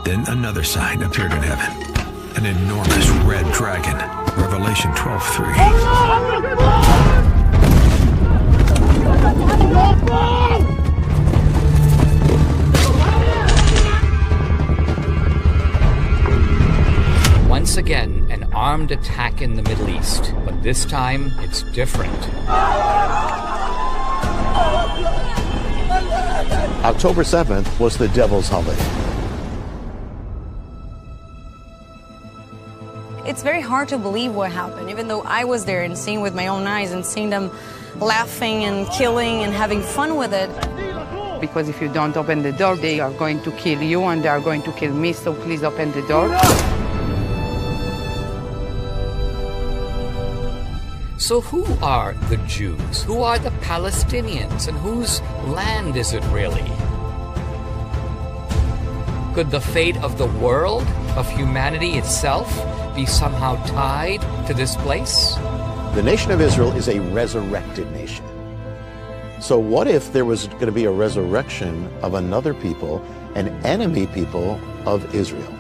Then another sign appeared in heaven, an enormous red dragon. Revelation 12:3. Once again, an armed attack in the Middle East, but this time it's different. October 7th was the Devil's Holiday. It's very hard to believe what happened, even though I was there and seeing with my own eyes and seeing them laughing and killing and having fun with it. Because if you don't open the door, they are going to kill you and they are going to kill me, so please open the door. So who are the Jews? Who are the Palestinians? And whose land is it really? Could the fate of the world, of humanity itself, be somehow tied to this place? The nation of Israel is a resurrected nation. So what if there was going to be a resurrection of another people, an enemy people of Israel?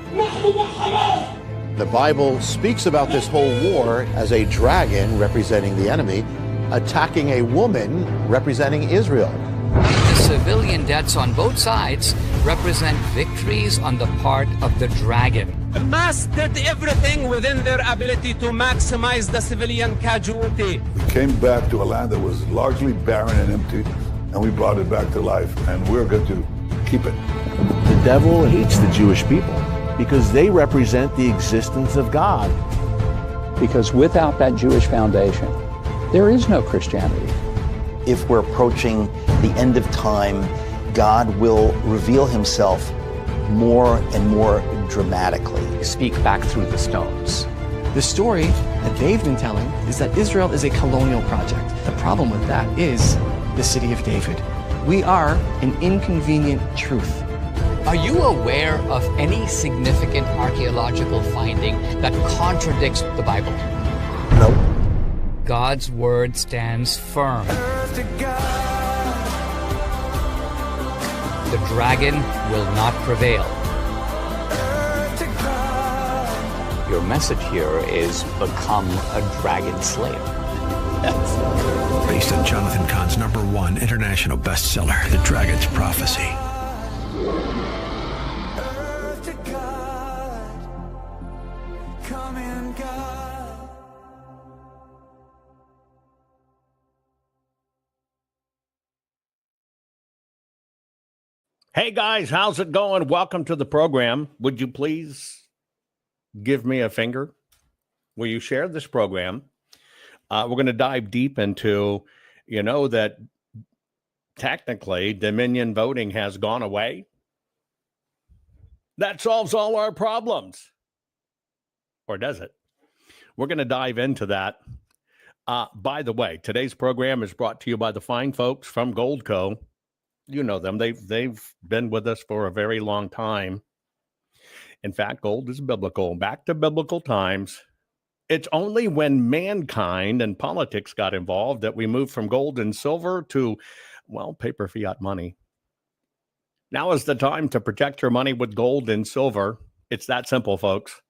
The Bible speaks about this whole war as a dragon representing the enemy attacking a woman representing Israel. The civilian deaths on both sides represent victories on the part of the dragon. Hamas did everything within their ability to maximize the civilian casualty. We came back to a land that was largely barren and empty, and we brought it back to life, and we're going to keep it. The devil hates the Jewish people because they represent the existence of God. Because without that Jewish foundation, there is no Christianity. If we're approaching the end of time, God will reveal himself more and more dramatically. Speak back through the stones. The story that they've been telling is that Israel is a colonial project. The problem with that is the city of David. We are an inconvenient truth. Are you aware of any significant archaeological finding that contradicts the Bible? No. God's word stands firm. The dragon will not prevail. Your message here is become a dragon slayer. Based on Jonathan Cahn's #1 international bestseller, The Dragon's Prophecy. Hey guys, how's it going? Welcome to the program. Would you please give me a finger? Will you share this program? We're going to dive deep into, that technically Dominion voting has gone away. That solves all our problems. Or does it? We're going to dive into that. By the way, today's program is brought to you by the fine folks from Goldco. You know them. They've been with us for a very long time. In fact, gold is biblical. Back to biblical times. It's only when mankind and politics got involved that we moved from gold and silver to, paper fiat money. Now is the time to protect your money with gold and silver. It's that simple, folks.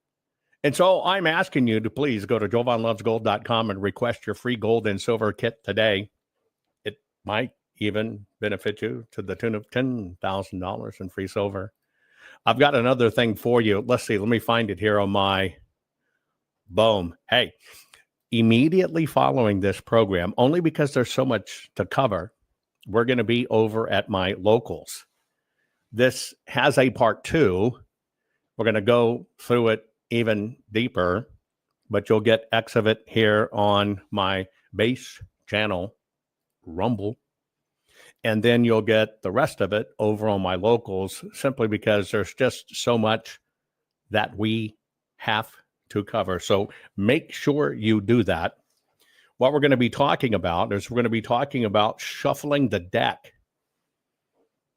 And so I'm asking you to please go to JovanLovesGold.com and request your free gold and silver kit today. It might even benefit you to the tune of $10,000 in free silver. I've got another thing for you. Let's see. Let me find it here on my boom. Hey, immediately following this program, only because there's so much to cover, we're going to be over at my locals. This has a part 2. We're going to go through it even deeper, but you'll get X of it here on my base channel, Rumble. And then you'll get the rest of it over on my locals, simply because there's just so much that we have to cover. So make sure you do that. What we're going to be talking about is we're going to be talking about shuffling the deck.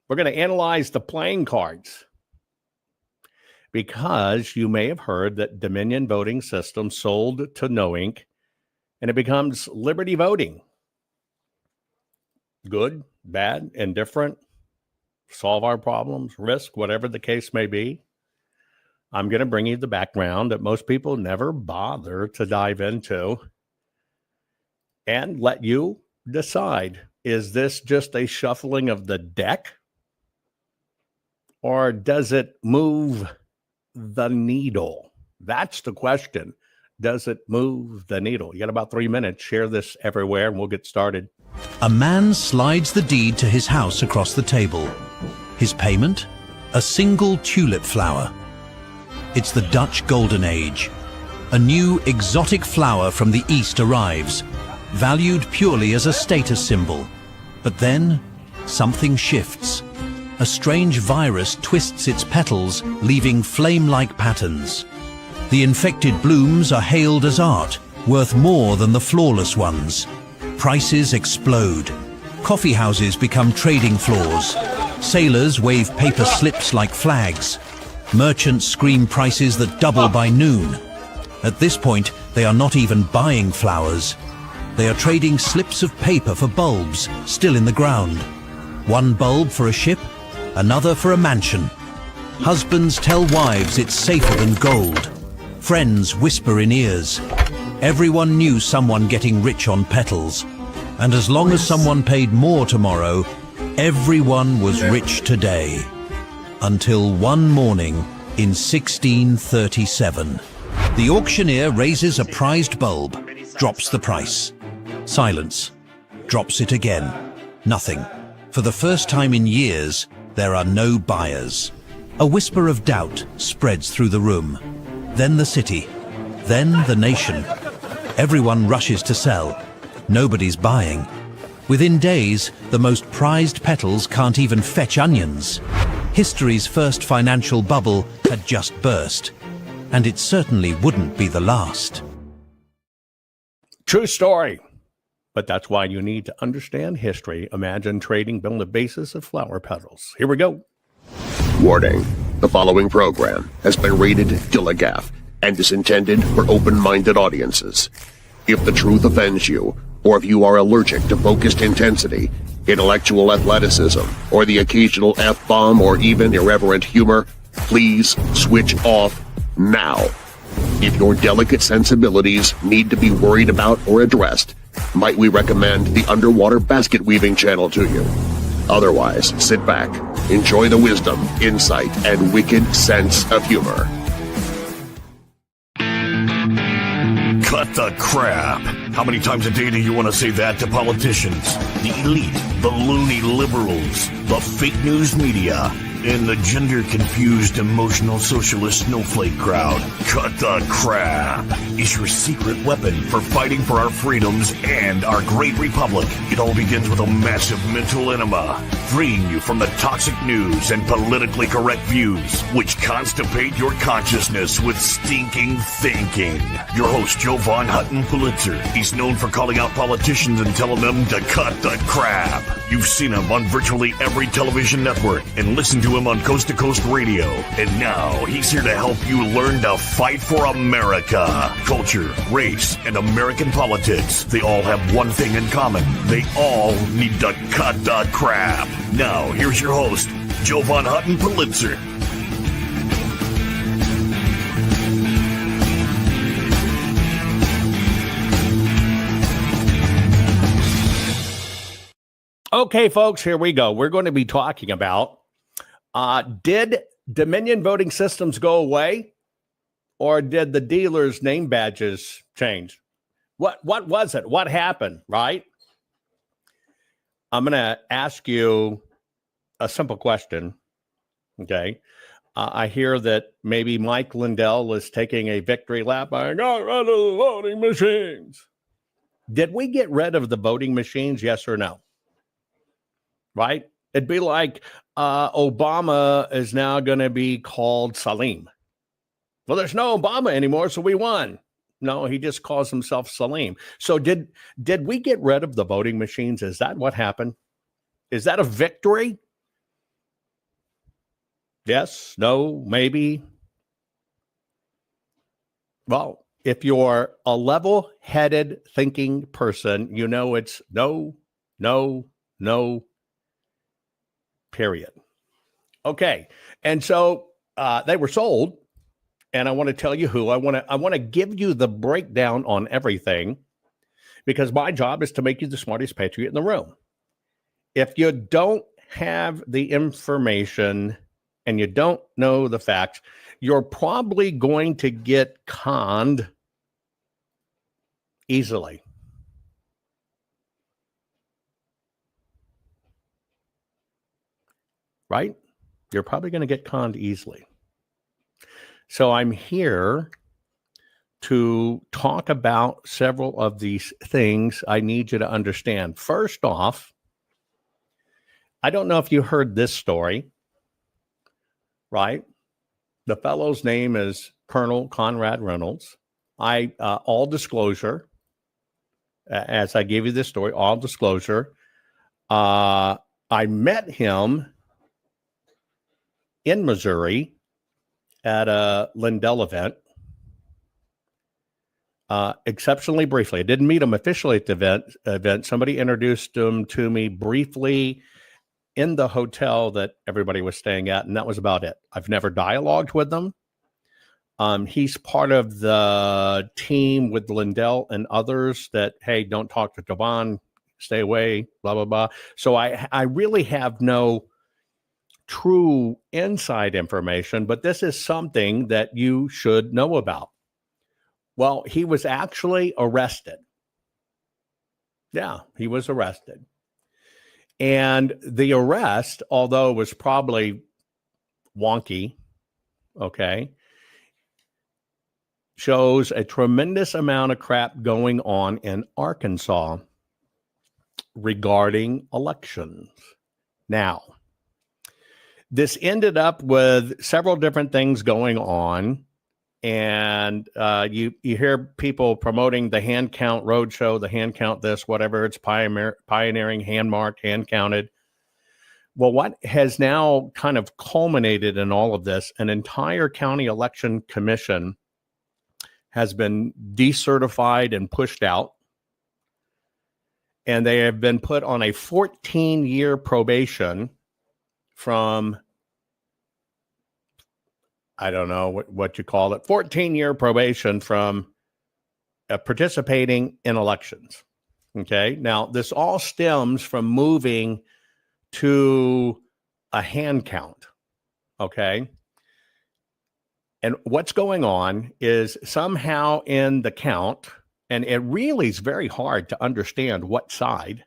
We're going to analyze the playing cards, because you may have heard that Dominion voting system sold to No Inc., and it becomes Liberty Voting. Good, bad, indifferent, solve our problems, risk, whatever the case may be. I'm going to bring you the background that most people never bother to dive into and let you decide. Is this just a shuffling of the deck? Or does it move the needle? That's the question. Does it move the needle? You got about 3 minutes. Share this everywhere and we'll get started. A man slides the deed to his house across the table. His payment? A single tulip flower. It's the Dutch Golden Age. A new exotic flower from the East arrives, valued purely as a status symbol. But then, something shifts. A strange virus twists its petals, leaving flame-like patterns. The infected blooms are hailed as art, worth more than the flawless ones. Prices explode. Coffee houses become trading floors. Sailors wave paper slips like flags. Merchants scream prices that double by noon. At this point, they are not even buying flowers. They are trading slips of paper for bulbs still in the ground. One bulb for a ship, another for a mansion. Husbands tell wives it's safer than gold. Friends whisper in ears. Everyone knew someone getting rich on petals. And as long as someone paid more tomorrow, everyone was rich today. Until one morning in 1637. The auctioneer raises a prized bulb, drops the price. Silence. Drops it again. Nothing. For the first time in years, there are no buyers. A whisper of doubt spreads through the room. Then the city. Then the nation. Everyone rushes to sell. Nobody's buying. Within days, the most prized petals can't even fetch onions. History's first financial bubble had just burst. And it certainly wouldn't be the last. True story. But that's why you need to understand history. Imagine trading on the basis of flower petals. Here we go. Warning. The following program has been rated Gilligaff and is intended for open-minded audiences. If the truth offends you, or if you are allergic to focused intensity, intellectual athleticism, or the occasional F-bomb or even irreverent humor, please switch off now. If your delicate sensibilities need to be worried about or addressed, might we recommend the Underwater Basket Weaving channel to you? Otherwise, sit back, enjoy the wisdom, insight, and wicked sense of humor. Cut the crap. How many times a day do you want to say that to politicians, the elite, the loony liberals, the fake news media, and the gender-confused, emotional socialist snowflake crowd? Cut the crap is your secret weapon for fighting for our freedoms and our great republic. It all begins with a massive mental enema, freeing you from the toxic news and politically correct views, which constipate your consciousness with stinking thinking. Your host, Joe Von Hutton Pulitzer. He's known for calling out politicians and telling them to cut the crap. You've seen him on virtually every television network and listened to him on Coast to Coast Radio. And now he's here to help you learn to fight for America. Culture, race, and American politics. They all have one thing in common. They all need to cut the crap. Now, here's your host, Joe Von Hutton Pulitzer. Okay, folks, here we go. We're going to be talking about, did Dominion voting systems go away, or did the dealers' name badges change? What was it? What happened, right? I'm going to ask you a simple question, okay? I hear that maybe Mike Lindell is taking a victory lap. I got rid of the voting machines. Did we get rid of the voting machines, yes or no? Right? It'd be like Obama is now going to be called Salim. Well, there's no Obama anymore, so we won. No, he just calls himself Salim. So did we get rid of the voting machines? Is that what happened? Is that a victory? Yes, no, maybe. Well, if you're a level-headed thinking person, you know it's no, period. Okay. And so they were sold and I want to tell you who. I want to give you the breakdown on everything, because my job is to make you the smartest patriot in the room. If you don't have the information and you don't know the facts, you're probably going to get conned easily. Right? You're probably going to get conned easily. So I'm here to talk about several of these things I need you to understand. First off, I don't know if you heard this story, right? The fellow's name is Colonel Conrad Reynolds. All disclosure, as I gave you this story, all disclosure, I met him in Missouri at a Lindell event, exceptionally briefly. I didn't meet him officially at the event. Somebody introduced him to me briefly in the hotel that everybody was staying at, and that was about it. I've never dialogued with them. He's part of the team with Lindell and others that, hey, don't talk to Jovan, stay away, blah, blah, blah. So I really have no true inside information, but this is something that you should know about. Well, he was actually arrested. Yeah, he was arrested. And the arrest, although it was probably wonky, okay, shows a tremendous amount of crap going on in Arkansas regarding elections. Now, this ended up with several different things going on. And you hear people promoting the hand count roadshow, the hand count this, whatever, it's pioneering, hand marked, hand counted. Well, what has now kind of culminated in all of this, an entire county election commission has been decertified and pushed out. And they have been put on a 14-year probation from, I don't know what you call it, 14-year probation from participating in elections. Okay. Now, this all stems from moving to a hand count. Okay. And what's going on is somehow in the count, and it really is very hard to understand what side,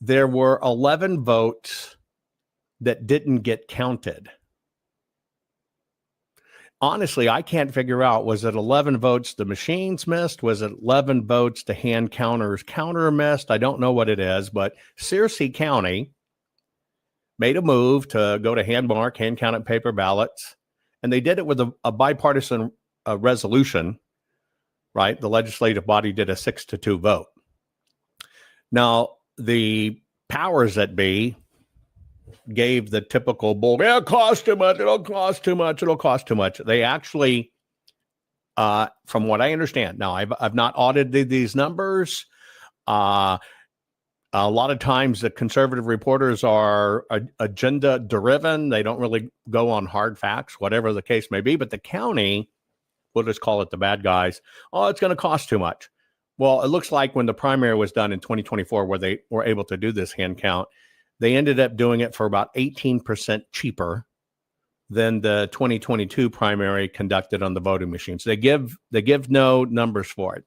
there were 11 votes that didn't get counted. Honestly, I can't figure out, was it 11 votes the machines missed? Was it 11 votes the hand counter missed? I don't know what it is, but Searcy County made a move to go to hand counted paper ballots, and they did it with a bipartisan resolution, right? The legislative body did a 6-2 vote. Now, the powers that be gave the typical bull, it'll cost too much, it'll cost too much, it'll cost too much. They actually, from what I understand, now I've not audited these numbers. A lot of times the conservative reporters are agenda driven. They don't really go on hard facts, whatever the case may be. But the county, we'll just call it the bad guys, it's going to cost too much. Well, it looks like when the primary was done in 2024, where they were able to do this hand count, they ended up doing it for about 18% cheaper than the 2022 primary conducted on the voting machines. They give no numbers for it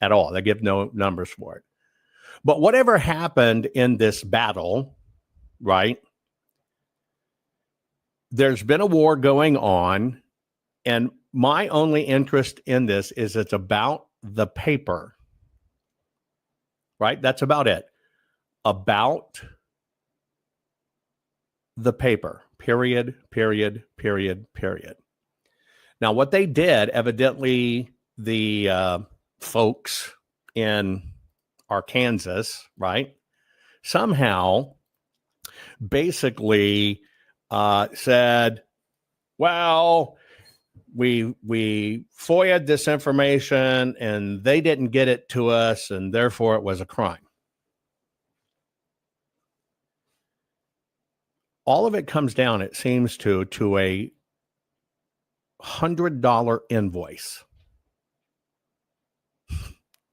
at all. They give no numbers for it. But whatever happened in this battle, right? There's been a war going on, and my only interest in this is it's about the paper, right? That's about it. About the paper, period. Now, what they did, evidently, the folks in Arkansas, right, somehow basically said, well, we FOIA'd this information and they didn't get it to us, and therefore it was a crime. All of it comes down, it seems to a $100 invoice.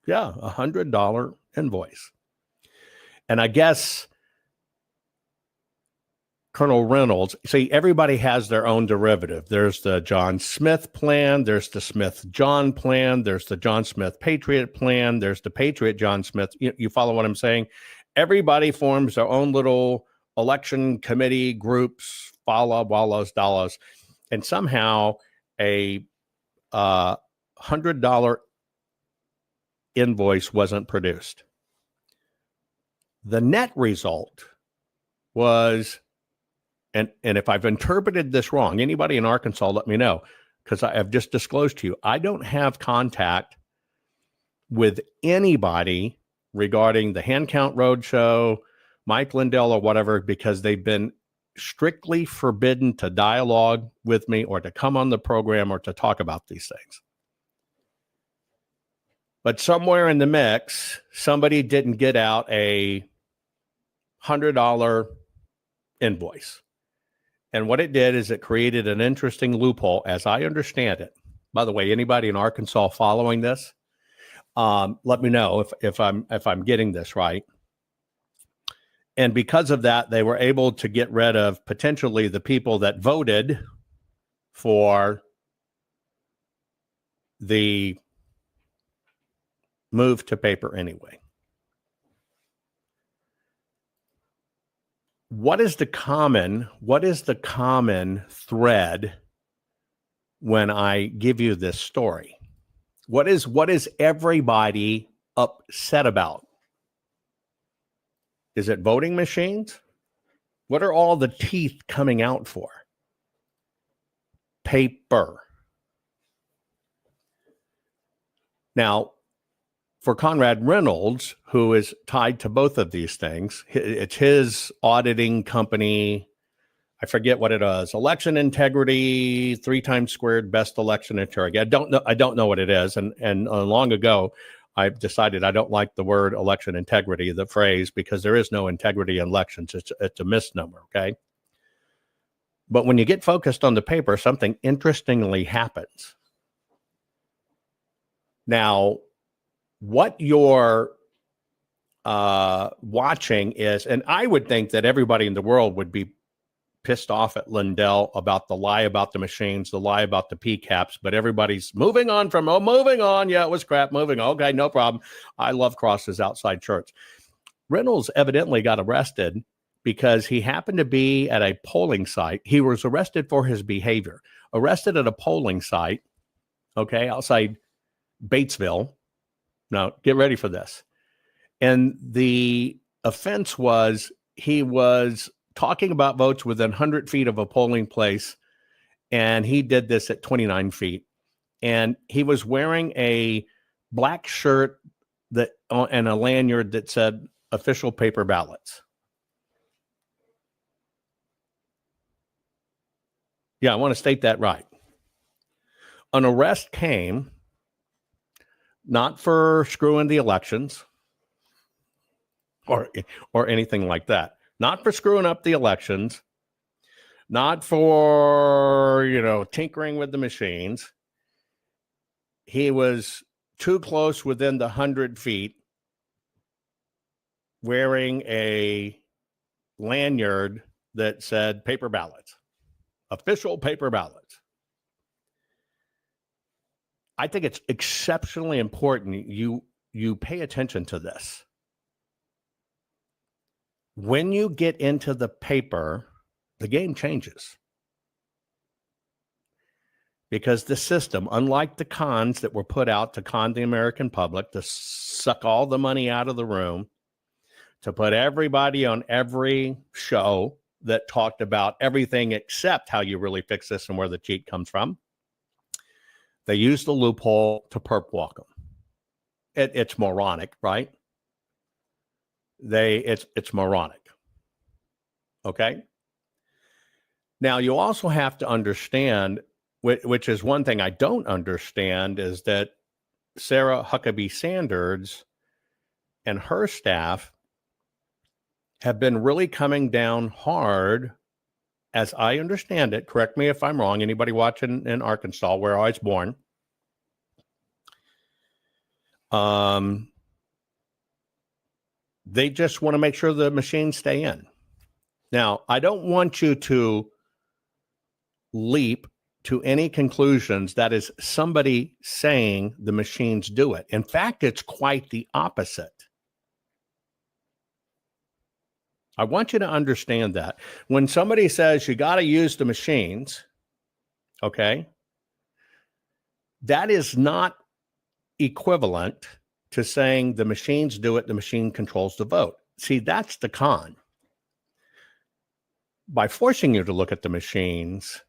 Yeah, $100 invoice. And I guess Colonel Reynolds, see, everybody has their own derivative. There's the John Smith plan. There's the Smith-John plan. There's the John Smith Patriot plan. There's the Patriot John Smith. You follow what I'm saying? Everybody forms their own little election committee groups, Fala, Wallas, Dallas, and somehow a $100 invoice wasn't produced. The net result was, and if I've interpreted this wrong, anybody in Arkansas, let me know, because I have just disclosed to you, I don't have contact with anybody regarding the Hand Count Roadshow, Mike Lindell, or whatever, because they've been strictly forbidden to dialogue with me or to come on the program or to talk about these things. But somewhere in the mix, somebody didn't get out a $100 invoice. And what it did is it created an interesting loophole, as I understand it. By the way, anybody in Arkansas following this, let me know if I'm getting this right. And because of that, they were able to get rid of potentially the people that voted for the move to paper anyway. What is the common thread when I give you this story? What is everybody upset about? Is it voting machines? What are all the teeth coming out for? Paper. Now, for Conrad Reynolds, who is tied to both of these things, it's his auditing company. I forget what it is. Election integrity, 3 times squared, best election integrity. I don't know what it is. And long ago, I've decided I don't like the word election integrity, the phrase, because there is no integrity in elections. It's a misnomer, okay? But when you get focused on the paper, something interestingly happens. Now, what you're watching is, and I would think that everybody in the world would be pissed off at Lindell about the lie about the machines, the lie about the PCAPs, but everybody's moving on. Yeah, it was crap. Moving on. Okay, no problem. I love crosses outside church. Reynolds evidently got arrested because he happened to be at a polling site. He was arrested for his behavior. Arrested at a polling site, okay, outside Batesville. Now, get ready for this. And the offense was he was talking about votes within 100 feet of a polling place, and he did this at 29 feet. And he was wearing a black shirt and a lanyard that said official paper ballots. Yeah, I want to state that right. An arrest came not for screwing the elections or anything like that. Not for screwing up the elections, not for, tinkering with the machines. He was too close within the 100 feet wearing a lanyard that said paper ballots, official paper ballots. I think it's exceptionally important you pay attention to this. When you get into the paper, the game changes. Because the system, unlike the cons that were put out to con the American public, to suck all the money out of the room, to put everybody on every show that talked about everything except how you really fix this and where the cheat comes from, they use the loophole to perp walk them. It's moronic, right? It's moronic. Okay. Now you also have to understand, which is one thing I don't understand, is that Sarah Huckabee Sanders and her staff have been really coming down hard as I understand it, correct me if I'm wrong, anybody watching in Arkansas, where I was born, they just want to make sure the machines stay in. Now, I don't want you to leap to any conclusions that is somebody saying the machines do it. In fact, it's quite the opposite. I want you to understand that. When somebody says you got to use the machines, okay, that is not equivalent to saying the machines do it, the machine controls the vote. See, that's the con. By forcing you to look at the machines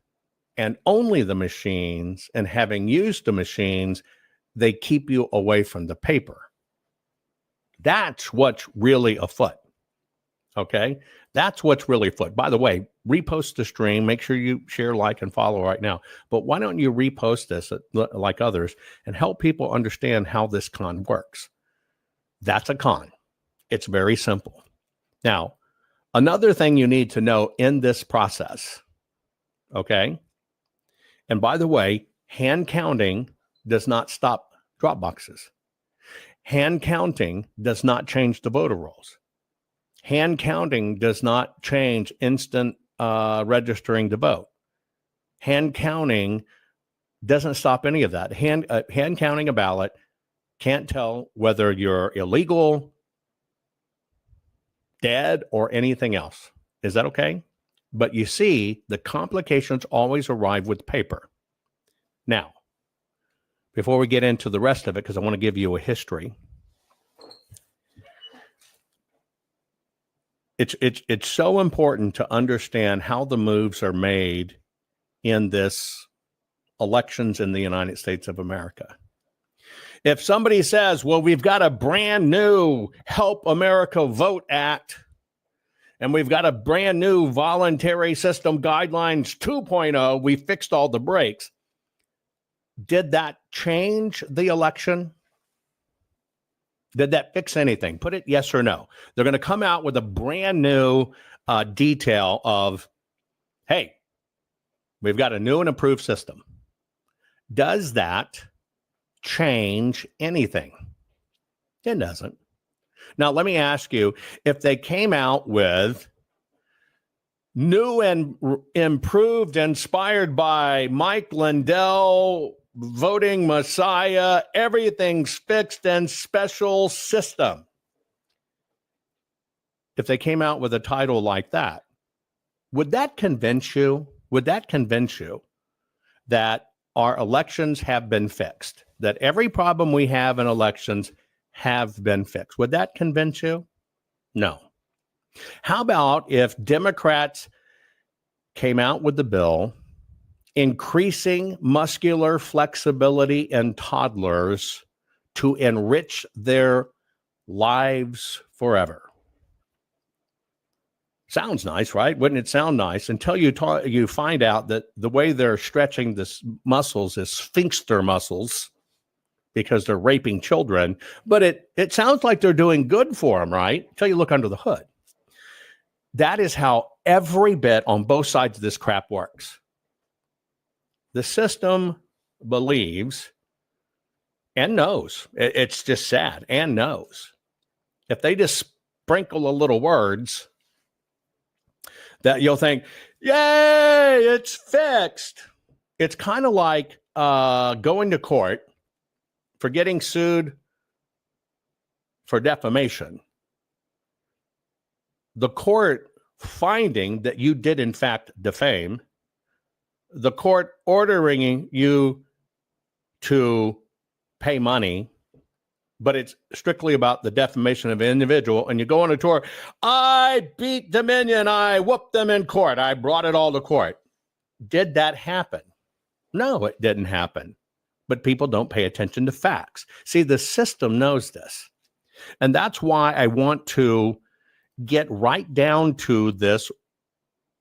and only the machines and having used the machines, they keep you away from the paper. That's what's really afoot. Okay, that's what's really afoot. By the way, repost the stream. Make sure you share, like, and follow right now. But why don't you repost this like others and help people understand how this con works? That's a con. It's very simple. Now, another thing you need to know in this process, okay? And by the way, hand counting does not stop drop boxes. Hand counting does not change the voter rolls. Hand counting does not change instant registering to vote. Hand counting doesn't stop any of that. Hand counting a ballot can't tell whether you're illegal, dead, or anything else. Is that okay? But you see, the complications always arrive with paper. Now, before we get into the rest of it, because I want to give you a history, it's so important to understand how the moves are made in this elections in the United States of America. If somebody says, well, we've got a brand new Help America Vote Act, and we've got a brand new voluntary system guidelines 2.0, we fixed all the breaks. Did that change the election? Did that fix anything? Put it yes or no. They're going to come out with a brand new detail of, hey, we've got a new and improved system. Does that change anything? It doesn't. Now, let me ask you, if they came out with new and improved, inspired by Mike Lindell, voting messiah, everything's fixed and special system. If they came out with a title like that, would that convince you? Would that convince you that our elections have been fixed? That every problem we have in elections have been fixed? Would that convince you? No. How about if Democrats came out with the bill increasing muscular flexibility in toddlers to enrich their lives forever? Sounds nice, right? Wouldn't it sound nice? Until you find out that the way they're stretching this muscles is sphincter muscles because they're raping children. But it sounds like they're doing good for them, right? Until you look under the hood. That is how every bit on both sides of this crap works. The system believes and knows. It's just sad, and knows. If they just sprinkle a little words, that you'll think, yay, it's fixed. It's kind of like going to court for getting sued for defamation. The court finding that you did in fact defame, the court ordering you to pay money, but it's strictly about the defamation of an individual, and you go on a tour, I beat Dominion, I whooped them in court, I brought it all to court. Did that happen? No, it didn't happen. But people don't pay attention to facts. See, the system knows this. And that's why I want to get right down to this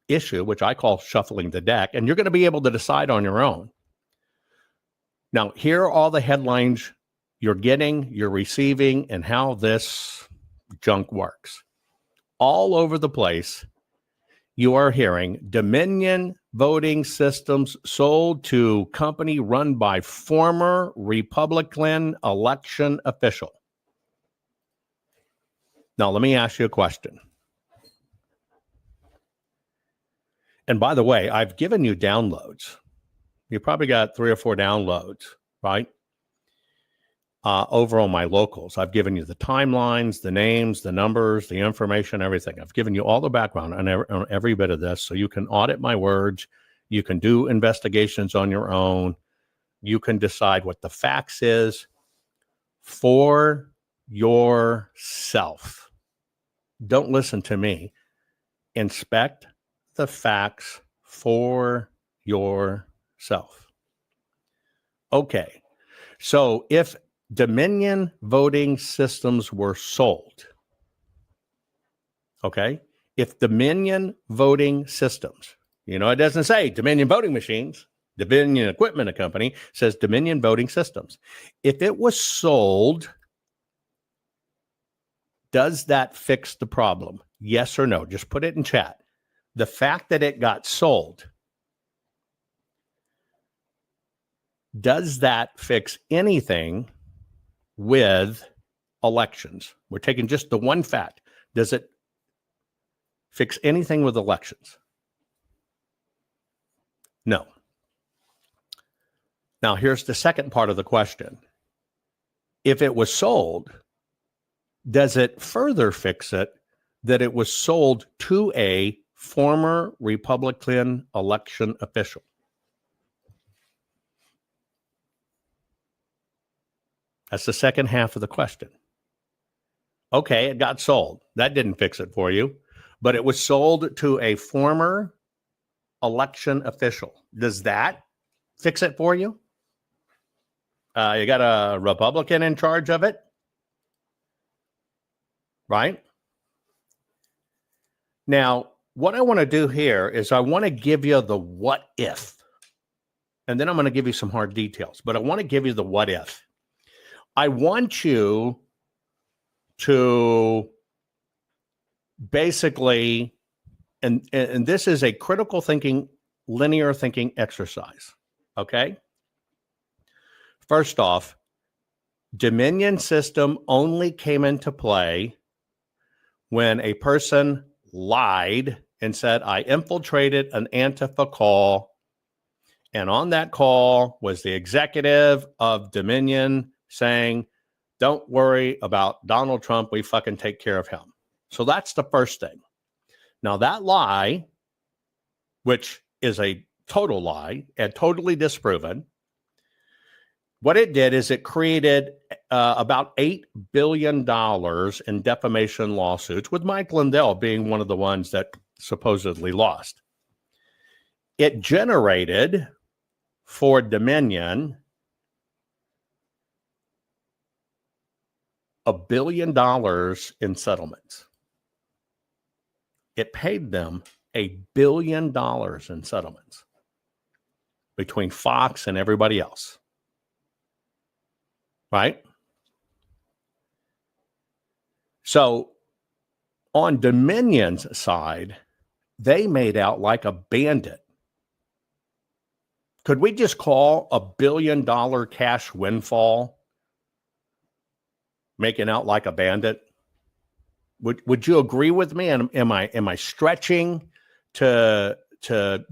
issue, which I call shuffling the deck, and you're going to be able to decide on your own. Now, here are all the headlines you're getting, you're receiving, and how this junk works. All over the place, You are hearing Dominion Voting Systems sold to company run by former Republican election official. Now, let me ask you a question. And by the way, I've given you downloads. You probably got 3 or 4 downloads, right? Over on my locals. I've given you the timelines, the names, the numbers, the information, everything. I've given you all the background on every bit of this so you can audit my words. You can do investigations on your own. You can decide what the facts is for yourself. Don't listen to me. Inspect the facts for yourself. Okay. So if Dominion Voting Systems were sold, okay? If Dominion Voting Systems, it doesn't say Dominion Voting Machines, Dominion Equipment Company, it says Dominion Voting Systems. If it was sold, does that fix the problem? Yes or no? Just put it in chat. The fact that it got sold, does that fix anything with elections? We're taking just the one fact. Does it fix anything with elections? No. Now, here's the second part of the question. If it was sold, does it further fix it that it was sold to a former Republican election official? That's the second half of the question. Okay, it got sold. That didn't fix it for you, but it was sold to a former election official. Does that fix it for you? You got a Republican in charge of it, right? Now, what I want to do here is I want to give you the what if, and then I'm going to give you some hard details, but I want to give you the what if. I want you to basically, and this is a critical thinking, linear thinking exercise, okay? First off, Dominion system only came into play when a person lied and said, I infiltrated an Antifa call, and on that call was the executive of Dominion saying, don't worry about Donald Trump, we fucking take care of him. So that's the first thing. Now that lie, which is a total lie and totally disproven, what it did is it created about $8 billion in defamation lawsuits, with Mike Lindell being one of the ones that supposedly lost. It generated for Dominion $1 billion in settlements. It paid them $1 billion in settlements between Fox and everybody else. Right? So on Dominion's side, they made out like a bandit. Could we just call $1 billion cash windfall making out like a bandit? Would you agree with me? And am I stretching to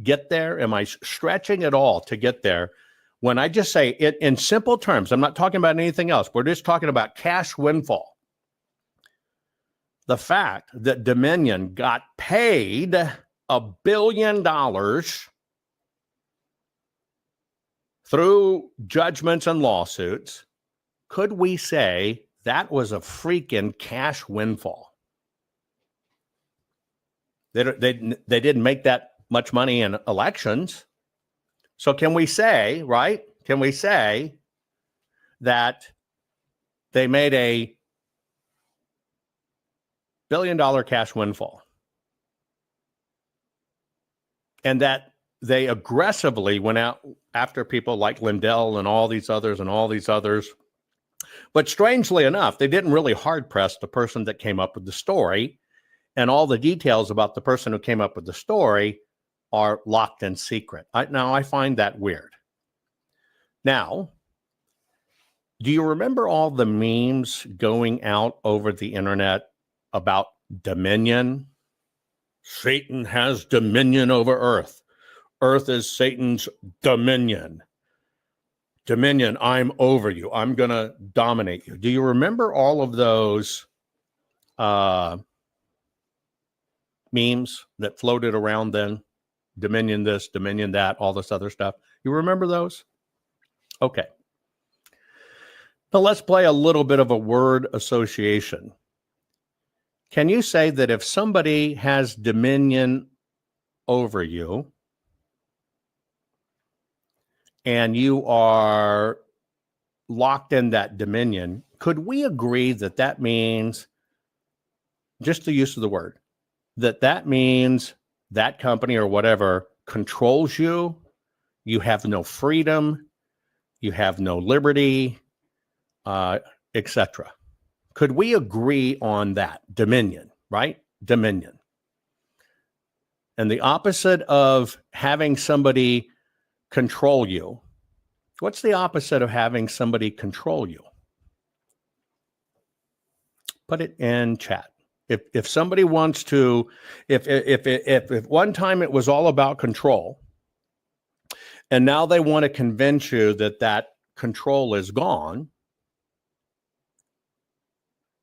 get there? Am I stretching at all to get there? When I just say it in simple terms, I'm not talking about anything else. We're just talking about cash windfall. The fact that Dominion got paid $1 billion through judgments and lawsuits, could we say that was a freaking cash windfall? They didn't make that much money in elections. So can we say, right? Can we say that they made a $1 billion cash windfall and that they aggressively went out after people like Lindell and all these others? But strangely enough, they didn't really hard press the person that came up with the story. and all the details about the person who came up with the story are locked in secret. Now, I find that weird. Now, do you remember all the memes going out over the internet about dominion? Satan has dominion over earth. Earth is Satan's dominion. Dominion, I'm over you. I'm going to dominate you. Do you remember all of those memes that floated around then? Dominion this, dominion that, all this other stuff. You remember those? Okay. Now let's play a little bit of a word association. Can you say that if somebody has dominion over you and you are locked in that dominion, could we agree that that means, just the use of the word, that means that company or whatever controls you, you have no freedom, you have no liberty, etc.? Could we agree on that? Dominion, right? Dominion. And the opposite of having somebody control you. What's the opposite of having somebody control you? Put it in chat. If somebody wants to, if one time it was all about control, and now they want to convince you that that control is gone,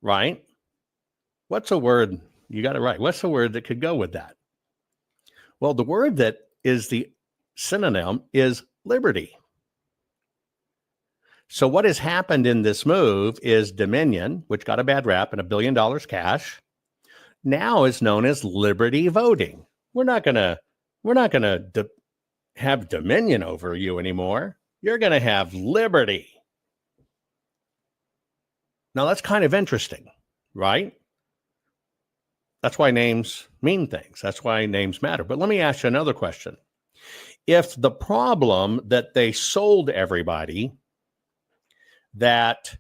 right? What's a word? You got it right. What's the word that could go with that? Well, the word that is the synonym is liberty. So what has happened in this move is dominion, which got a bad rap and $1 billion cash, now is known as liberty voting. We're not gonna have dominion over you anymore. You're gonna have liberty. Now that's kind of interesting, right? That's why names mean things. That's why names matter. But let me ask you another question. If the problem that they sold everybody, that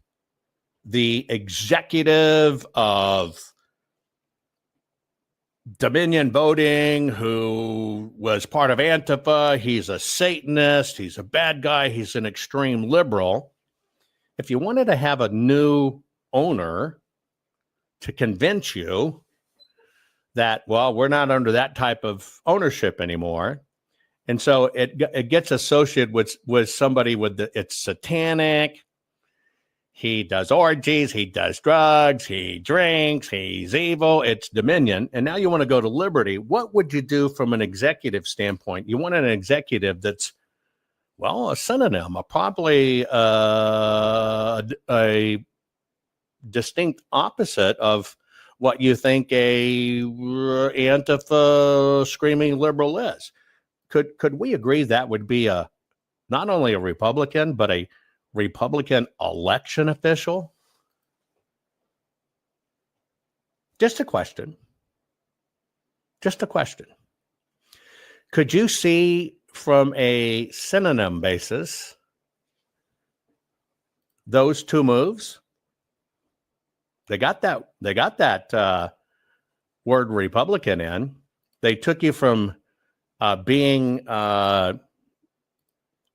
the executive of Dominion Voting, who was part of Antifa, he's a Satanist, he's a bad guy, he's an extreme liberal. If you wanted to have a new owner to convince you that, well, we're not under that type of ownership anymore, and so it gets associated with somebody with it's satanic. He does orgies, he does drugs, he drinks, he's evil, it's dominion. And now you want to go to liberty. What would you do from an executive standpoint? You want an executive that's, well, a synonym, probably a distinct opposite of what you think a Antifa screaming liberal is. Could we agree that would be not only a Republican, but a Republican election official? Just a question. Just a question. Could you see from a synonym basis those two moves? They got that word Republican in. They took you from being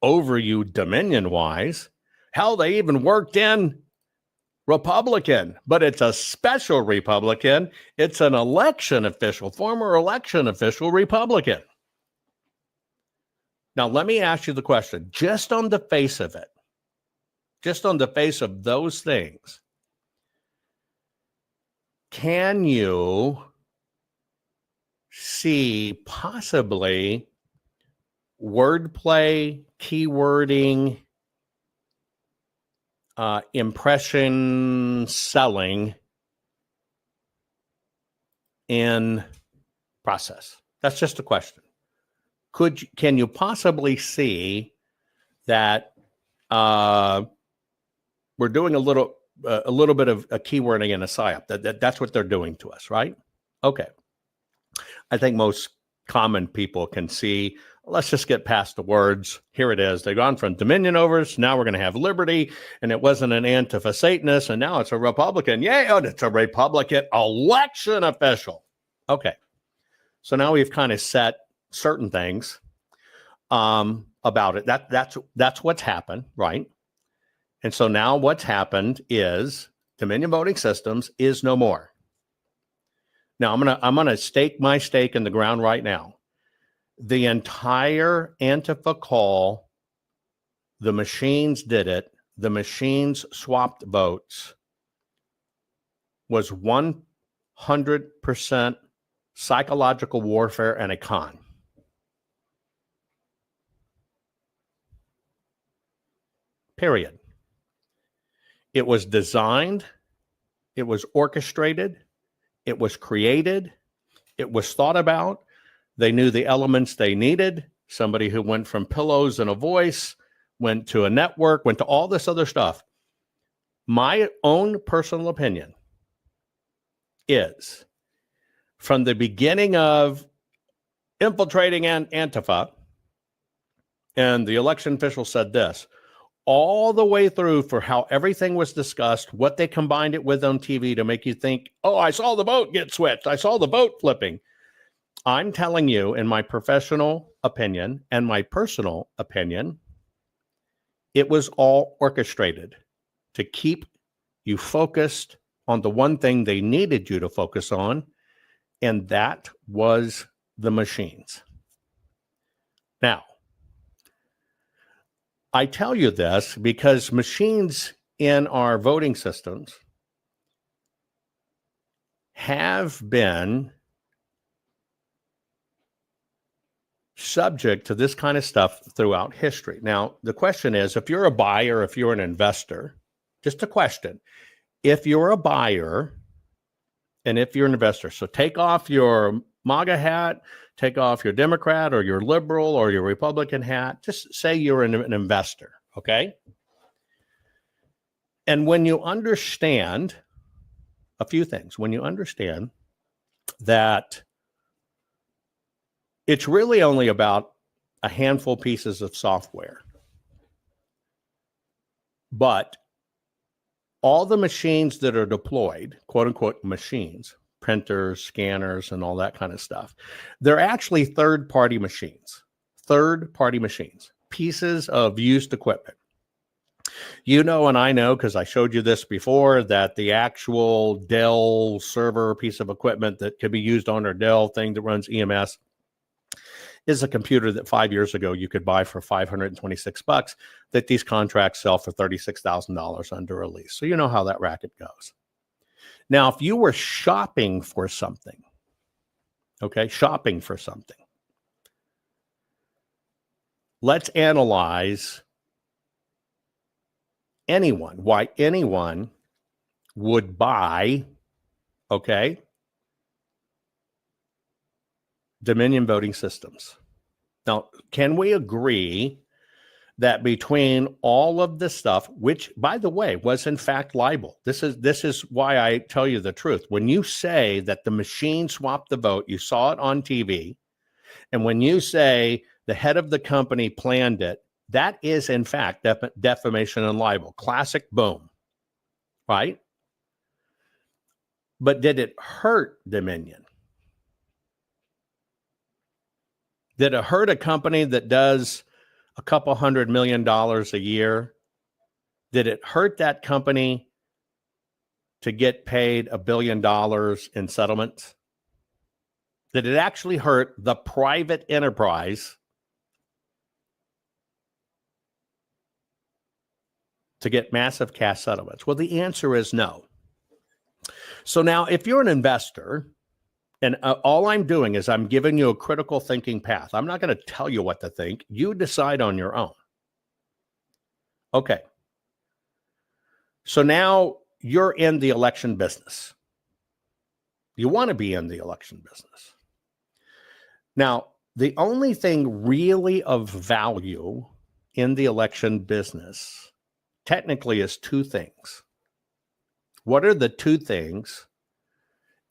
over you dominion-wise. Hell, they even worked in Republican, but it's a special Republican. It's an election official, former election official Republican. Now, let me ask you the question, just on the face of it, just on the face of those things, can you see possibly wordplay, keywording, impression selling in process? That's just a question. Can you possibly see that we're doing a little bit of a keywording and a psyop? That's what they're doing to us, right? Okay. I think most common people can see, let's just get past the words. Here it is. They've gone from dominion overs. Now we're going to have liberty. And it wasn't an Antifa Satanist. And now it's a Republican. Yeah, it's a Republican election official. Okay. So now we've kind of set certain things about it. That's what's happened, right? And so now what's happened is Dominion Voting Systems is no more. Now I'm gonna stake my stake in the ground right now. The entire Antifa call, the machines did it. The machines swapped votes. Was 100% psychological warfare and a con. Period. It was designed, it was orchestrated, it was created, it was thought about. They knew the elements they needed. Somebody who went from pillows and a voice, went to a network, went to all this other stuff. My own personal opinion is from the beginning of infiltrating Antifa, and the election official said this, all the way through for how everything was discussed, what they combined it with on TV to make you think, oh, I saw the vote get switched. I saw the vote flipping. I'm telling you, in my professional opinion and my personal opinion, it was all orchestrated to keep you focused on the one thing they needed you to focus on, and that was the machines. Now, I tell you this because machines in our voting systems have been subject to this kind of stuff throughout history. Now, the question is, if you're a buyer, if you're an investor, just a question. If you're a buyer and if you're an investor, so take off your MAGA hat, take off your Democrat or your liberal or your Republican hat. Just say you're an investor, okay? And when you understand a few things, when you understand that it's really only about a handful of pieces of software, but all the machines that are deployed, quote unquote machines, printers, scanners, and all that kind of stuff, they're actually third-party machines, pieces of used equipment. You know, and I know, because I showed you this before, that the actual Dell server piece of equipment that could be used on our Dell thing that runs EMS is a computer that 5 years ago you could buy for $526, that these contracts sell for $36,000 under a lease. So you know how that racket goes. Now, if you were shopping for something, let's analyze why anyone would buy, Dominion Voting Systems. Now, can we agree that between all of this stuff, which, by the way, was in fact libel, this is why I tell you the truth. When you say that the machine swapped the vote, you saw it on TV, and when you say the head of the company planned it, that is in fact defamation and libel. Classic boom, right? But did it hurt Dominion? Did it hurt a company that does a couple $100 million a year? Did it hurt that company to get paid $1 billion in settlements? Did it actually hurt the private enterprise to get massive cash settlements? Well, the answer is no. So now, if you're an investor, and all I'm doing is I'm giving you a critical thinking path. I'm not going to tell you what to think. You decide on your own. Okay. So now you're in the election business. You want to be in the election business. Now, the only thing really of value in the election business technically is two things. What are the two things?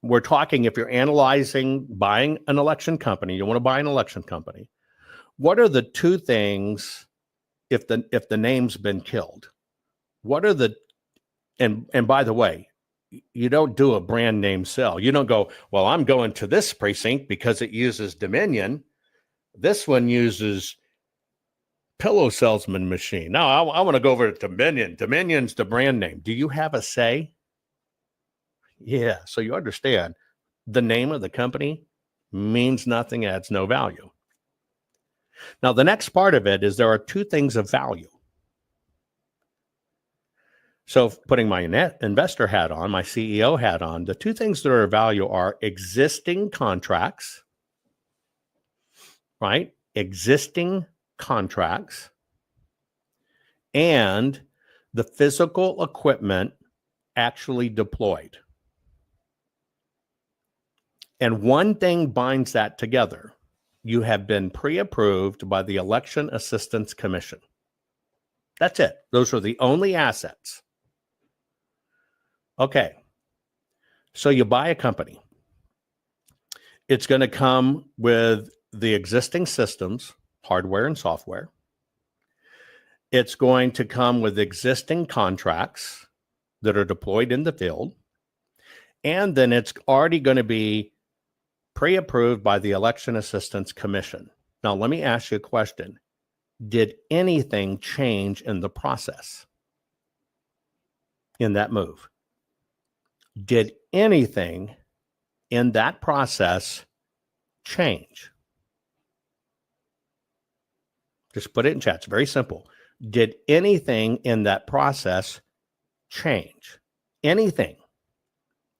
We're talking, if you're analyzing buying an election company, you want to buy an election company. What are the two things if the name's been killed? What are the, and by the way, you don't do a brand name sell. You don't go, well, I'm going to this precinct because it uses Dominion. This one uses Pillow Salesman Machine. No, I want to go over to Dominion. Dominion's the brand name. Do you have a say? Yeah. So you understand the name of the company means nothing, adds no value. Now, the next part of it is there are two things of value. So putting my investor hat on, my CEO hat on, the two things that are of value are existing contracts, right? Existing contracts and the physical equipment actually deployed. And one thing binds that together. You have been pre-approved by the Election Assistance Commission. That's it. Those are the only assets. Okay. So you buy a company. It's going to come with the existing systems, hardware and software. It's going to come with existing contracts that are deployed in the field. And then it's already going to be pre-approved by the Election Assistance Commission. Now, let me ask you a question. Did anything change in the process in that move? Did anything in that process change? Just put it in chat. It's very simple. Did anything in that process change? Anything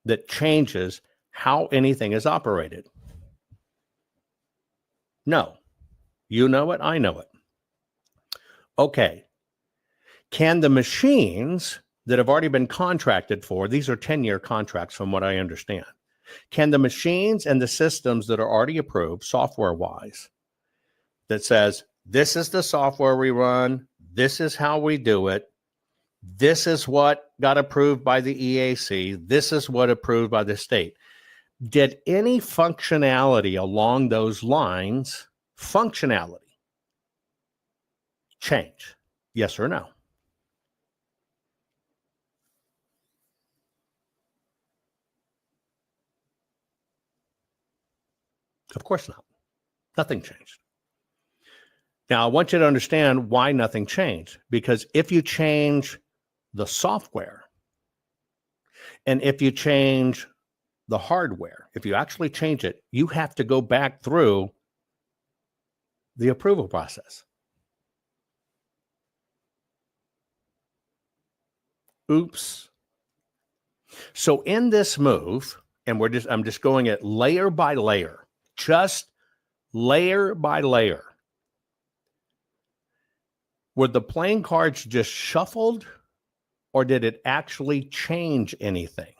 that changes how anything is operated? No. You know it. I know it. Okay. Can the machines that have already been contracted for, these are 10-year contracts from what I understand, can the machines and the systems that are already approved software-wise that says, this is the software we run, this is how we do it, this is what got approved by the EAC, this is what approved by the state. Did any functionality along those lines, change? Yes or no? Of course not. Nothing changed. Now, I want you to understand why nothing changed. Because if you change the software and if you change the hardware, if you actually change it, you have to go back through the approval process. Oops. So in this move, and I'm just going it layer by layer, just layer by layer. Were the playing cards just shuffled, or did it actually change anything?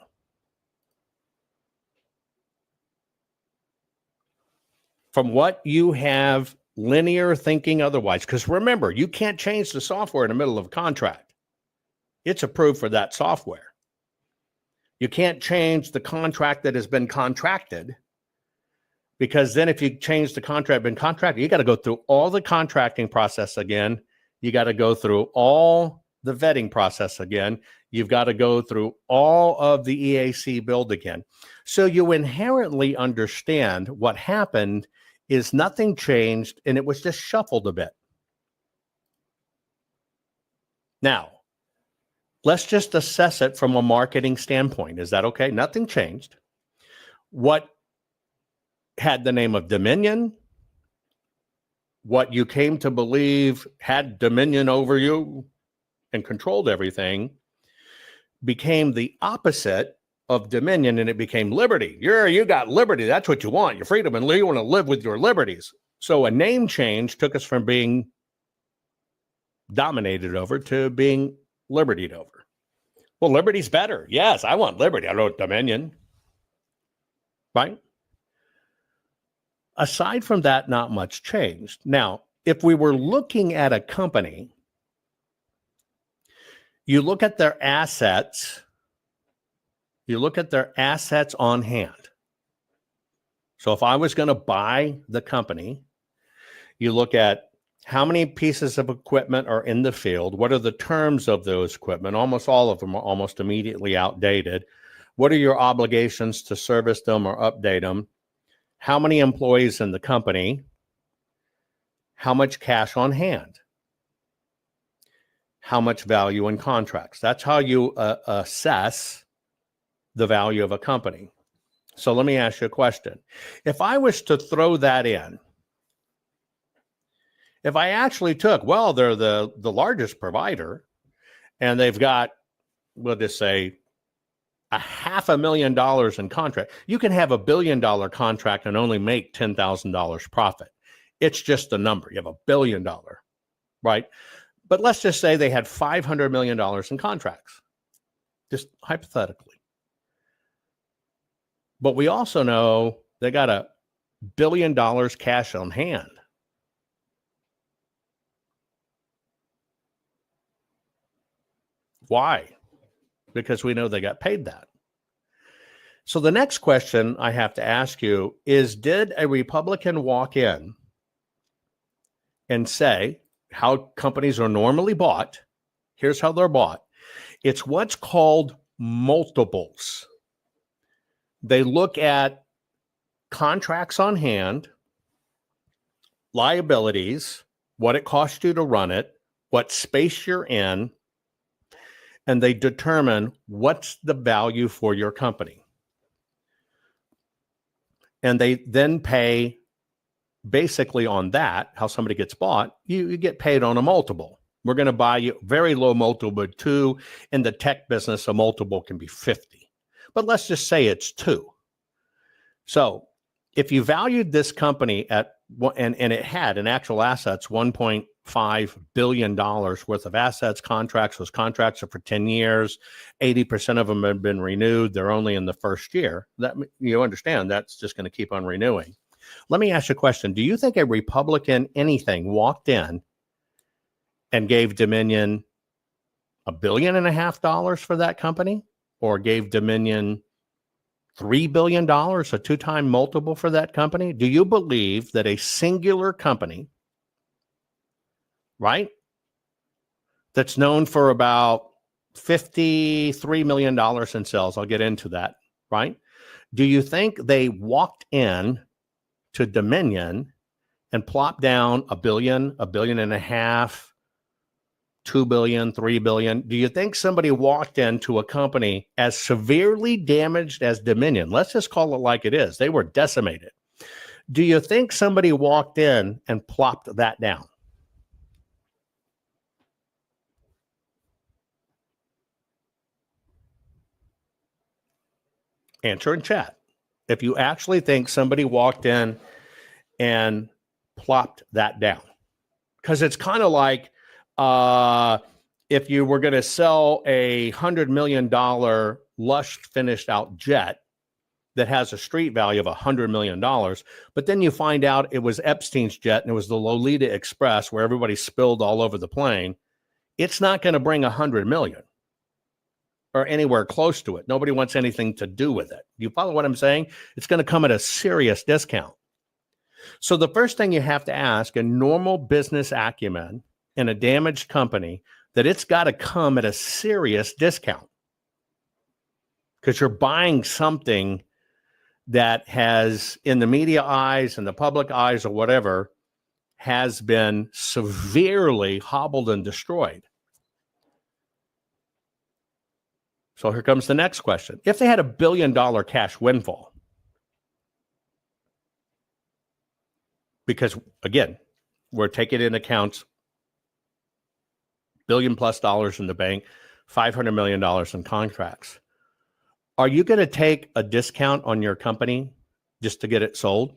From what you have linear thinking otherwise, because remember, you can't change the software in the middle of a contract. It's approved for that software. You can't change the contract that has been contracted, because then if you change the contract been contracted, you got to go through all the contracting process again. You got to go through all the vetting process again. You've got to go through all of the EAC build again. So you inherently understand what happened is nothing changed and it was just shuffled a bit. Now, let's just assess it from a marketing standpoint. Is that okay? Nothing changed. What had the name of Dominion, what you came to believe had dominion over you and controlled everything, became the opposite of dominion, and it became liberty. You got liberty. That's what you want, your freedom, and you want to live with your liberties. So a name change took us from being dominated over to being libertied over. Well, liberty's better. Yes, I want liberty. I wrote dominion. Right? Aside from that, not much changed. Now, if we were looking at a company, you look at their assets, on hand. So if I was going to buy the company, you look at how many pieces of equipment are in the field, what are the terms of those equipment? Almost all of them are almost immediately outdated. What are your obligations to service them or update them? How many employees in the company? How much cash on hand? How much value in contracts? That's how you assess the value of a company. So let me ask you a question. If I was to throw that in, if I actually took, well, they're the largest provider and they've got, we'll just say, $500,000 in contract. You can have $1 billion contract and only make $10,000 profit. It's just a number. You have $1 billion, right? But let's just say they had $500 million in contracts, just hypothetically. But we also know they got $1 billion cash on hand. Why? Because we know they got paid that. So the next question I have to ask you is, did a Republican walk in and say how companies are normally bought? Here's how they're bought. It's what's called multiples. They look at contracts on hand, liabilities, what it costs you to run it, what space you're in, and they determine what's the value for your company. And they then pay basically on that, how somebody gets bought, you get paid on a multiple. We're going to buy you very low multiple, but 2. In the tech business, a multiple can be 50. But let's just say it's 2. So if you valued this company at, and it had in actual assets, $1.5 billion worth of assets, contracts, those contracts are for 10 years, 80% of them have been renewed. They're only in the first year. That, you understand, that's just going to keep on renewing. Let me ask you a question. Do you think a Republican anything walked in and gave Dominion $1.5 billion for that company, or gave Dominion $3 billion, a 2-time multiple for that company? Do you believe that a singular company, right, that's known for about $53 million in sales, I'll get into that, right? Do you think they walked in to Dominion and plopped down $1 billion, $1.5 billion, $2 billion, $3 billion? Do you think somebody walked into a company as severely damaged as Dominion? Let's just call it like it is. They were decimated. Do you think somebody walked in and plopped that down? Answer in chat. If you actually think somebody walked in and plopped that down. Because it's kind of like, if you were going to sell a $100 million lush finished out jet that has a street value of $100 million, but then you find out it was Epstein's jet and it was the Lolita Express where everybody spilled all over the plane, it's not going to bring $100 million or anywhere close to it. Nobody wants anything to do with it. You follow what I'm saying? It's going to come at a serious discount. So the first thing you have to ask in normal business acumen in a damaged company, that it's got to come at a serious discount, because you're buying something that has, in the media eyes and the public eyes or whatever, has been severely hobbled and destroyed. So here comes the next question. If they had $1 billion cash windfall, because again, we're taking into account $1 billion+ in the bank, $500 million in contracts. Are you going to take a discount on your company just to get it sold?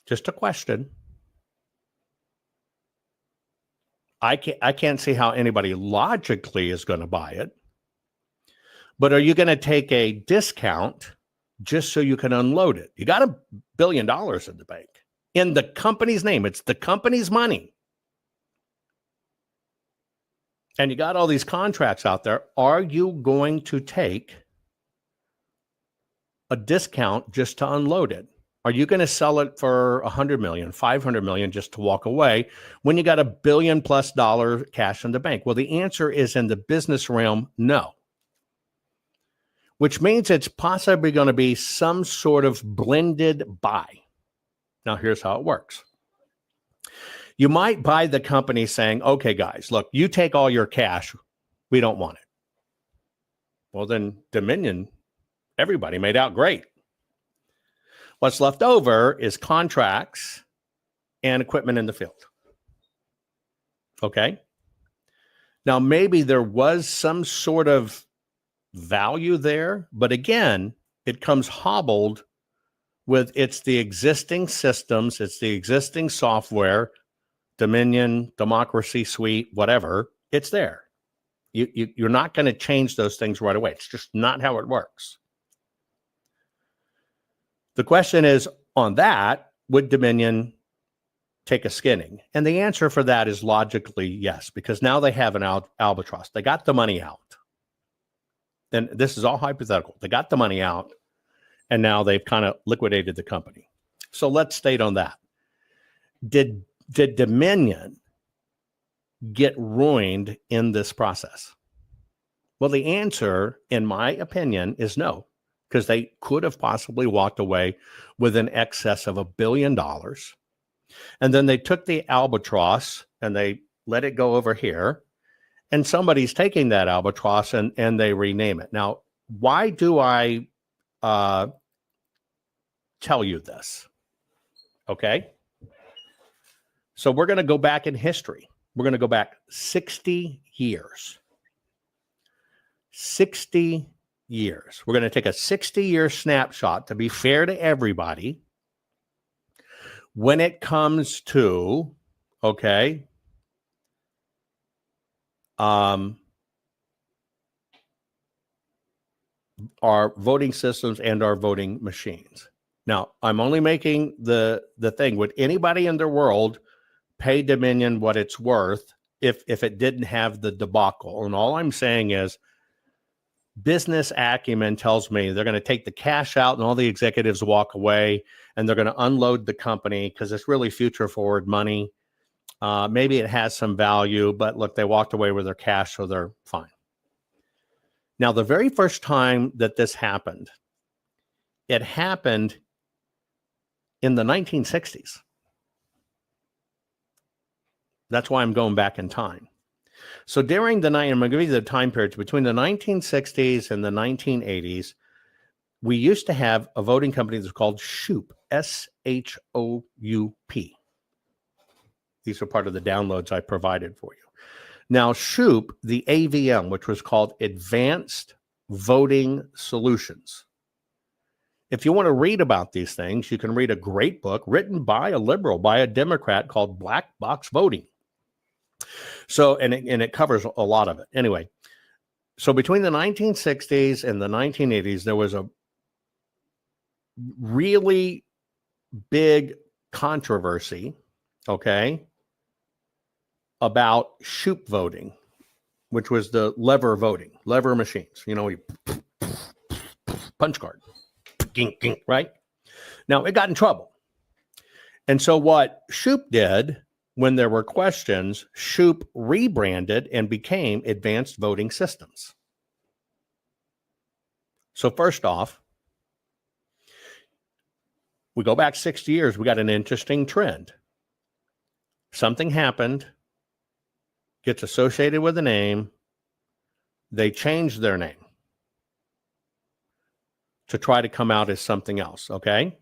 Just a question. I can't see how anybody logically is going to buy it. But are you going to take a discount just so you can unload it? You got $1 billion in the bank in the company's name. It's the company's money. And you got all these contracts out there. Are you going to take a discount just to unload it? Are you going to sell it for 100 million, 500 million just to walk away when you got $1 billion+ cash in the bank? Well, the answer is in the business realm, no. Which means it's possibly going to be some sort of blended buy. Now, here's how it works. You might buy the company saying, okay, guys, look, you take all your cash. We don't want it. Well, then Dominion, everybody made out great. What's left over is contracts and equipment in the field. Okay. Now, maybe there was some sort of value there, but again, it comes hobbled with it's the existing systems, it's the existing software, Dominion, Democracy Suite, whatever, it's there. You're not going to change those things right away. It's just not how it works. The question is, on that, would Dominion take a skinning? And the answer for that is logically yes, because now they have an albatross. They got the money out. And this is all hypothetical. They got the money out, and now they've kind of liquidated the company. So let's state on that. Did Dominion get ruined in this process? Well, the answer, in my opinion, is no. Because they could have possibly walked away with an excess of $1 billion. And then they took the albatross and they let it go over here. And somebody's taking that albatross and they rename it. Now, why do I tell you this? Okay. So we're going to go back in history. We're going to go back 60 years. 60 years. We're going to take a 60-year snapshot to be fair to everybody when it comes to, okay, our voting systems and our voting machines. Now, I'm only making the thing. Would anybody in the world pay Dominion what it's worth if it didn't have the debacle? And all I'm saying is, business acumen tells me they're going to take the cash out and all the executives walk away and they're going to unload the company because it's really future forward money. Maybe it has some value, but look, they walked away with their cash, so they're fine. Now, the very first time that this happened, it happened in the 1960s. That's why I'm going back in time. So during the night, I'm going to give you the time periods between the 1960s and the 1980s. We used to have a voting company that's called Shoup, S-H-O-U-P. These are part of the downloads I provided for you. Now, Shoup, the AVM, which was called Advanced Voting Solutions. If you want to read about these things, you can read a great book written by a liberal, by a Democrat, called Black Box Voting. So, and it covers a lot of it. Anyway, so between the 1960s and the 1980s, there was a really big controversy, okay, about Shoup voting, which was the lever voting, lever machines. You know, you punch card, gink, gink, right? Now, it got in trouble. And so what Shoup did, when there were questions, Shoup rebranded and became Advanced Voting Systems. So first off, we go back 60 years, we got an interesting trend. Something happened, gets associated with a name, they change their name to try to come out as something else, okay?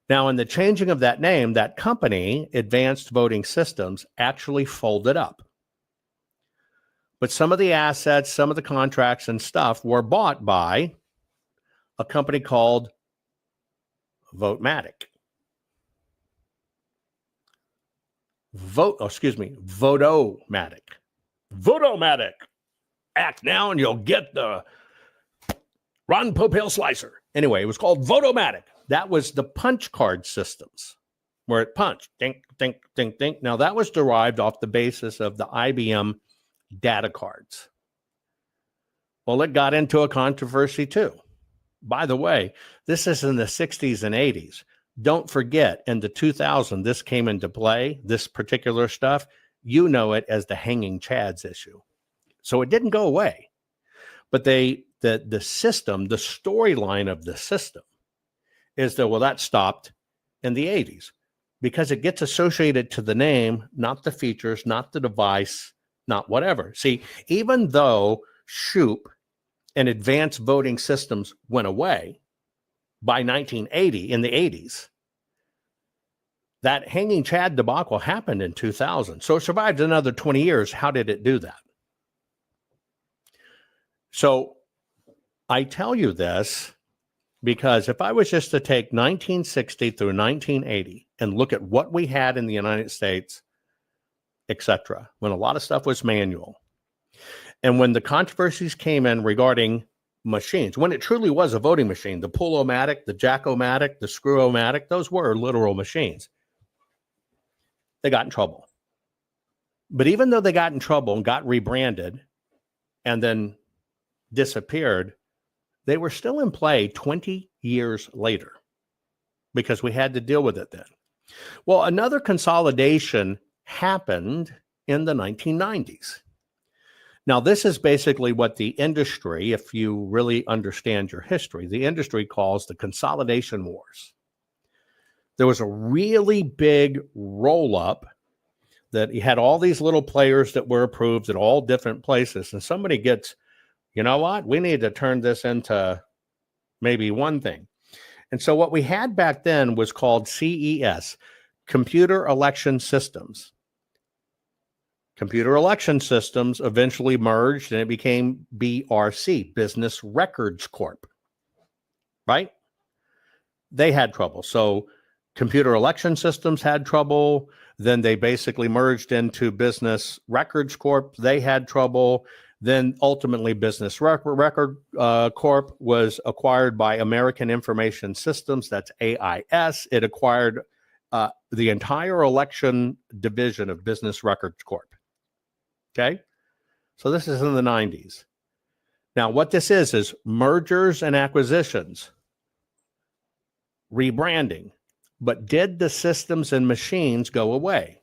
Now, in the changing of that name, that company, Advanced Voting Systems, actually folded up. But some of the assets, some of the contracts and stuff were bought by a company called Votomatic. Votomatic. Votomatic. Act now and you'll get the Ron Popeil slicer. Anyway, it was called Votomatic. That was the punch card systems where it punched, dink, dink, dink, dink. Now, that was derived off the basis of the IBM data cards. Well, it got into a controversy too. By the way, this is in the 60s and 80s. Don't forget, in the 2000s, this came into play, this particular stuff. You know it as the hanging chads issue. So it didn't go away. But the system, the storyline of the system is that, well, that stopped in the 80s because it gets associated to the name, not the features, not the device, not whatever. See, even though SHOOP and advanced voting systems went away by 1980 in the 80s, that hanging chad debacle happened in 2000. So it survived another 20 years. How did it do that? So I tell you this because if I was just to take 1960 through 1980 and look at what we had in the United States, etc., when a lot of stuff was manual, and when the controversies came in regarding machines, when it truly was a voting machine, the pull-o-matic, the jack-o-matic, the screw-o-matic, those were literal machines. They got in trouble. But even though they got in trouble and got rebranded and then disappeared, they were still in play 20 years later because we had to deal with it then. Well, another consolidation happened in the 1990s. Now, this is basically what the industry, if you really understand your history, the industry calls the consolidation wars. There was a really big roll-up that you had all these little players that were approved at all different places, and somebody gets, you know what, we need to turn this into maybe one thing. And so what we had back then was called CES, Computer Election Systems. Computer Election Systems eventually merged and it became BRC, Business Records Corp. Right? They had trouble. So Computer Election Systems had trouble. Then they basically merged into Business Records Corp. They had trouble. Then ultimately Business Record Corp was acquired by American Information Systems. That's AIS. It acquired the entire election division of Business Records Corp. Okay? So this is in the 90s. Now, what this is mergers and acquisitions, rebranding. But did the systems and machines go away?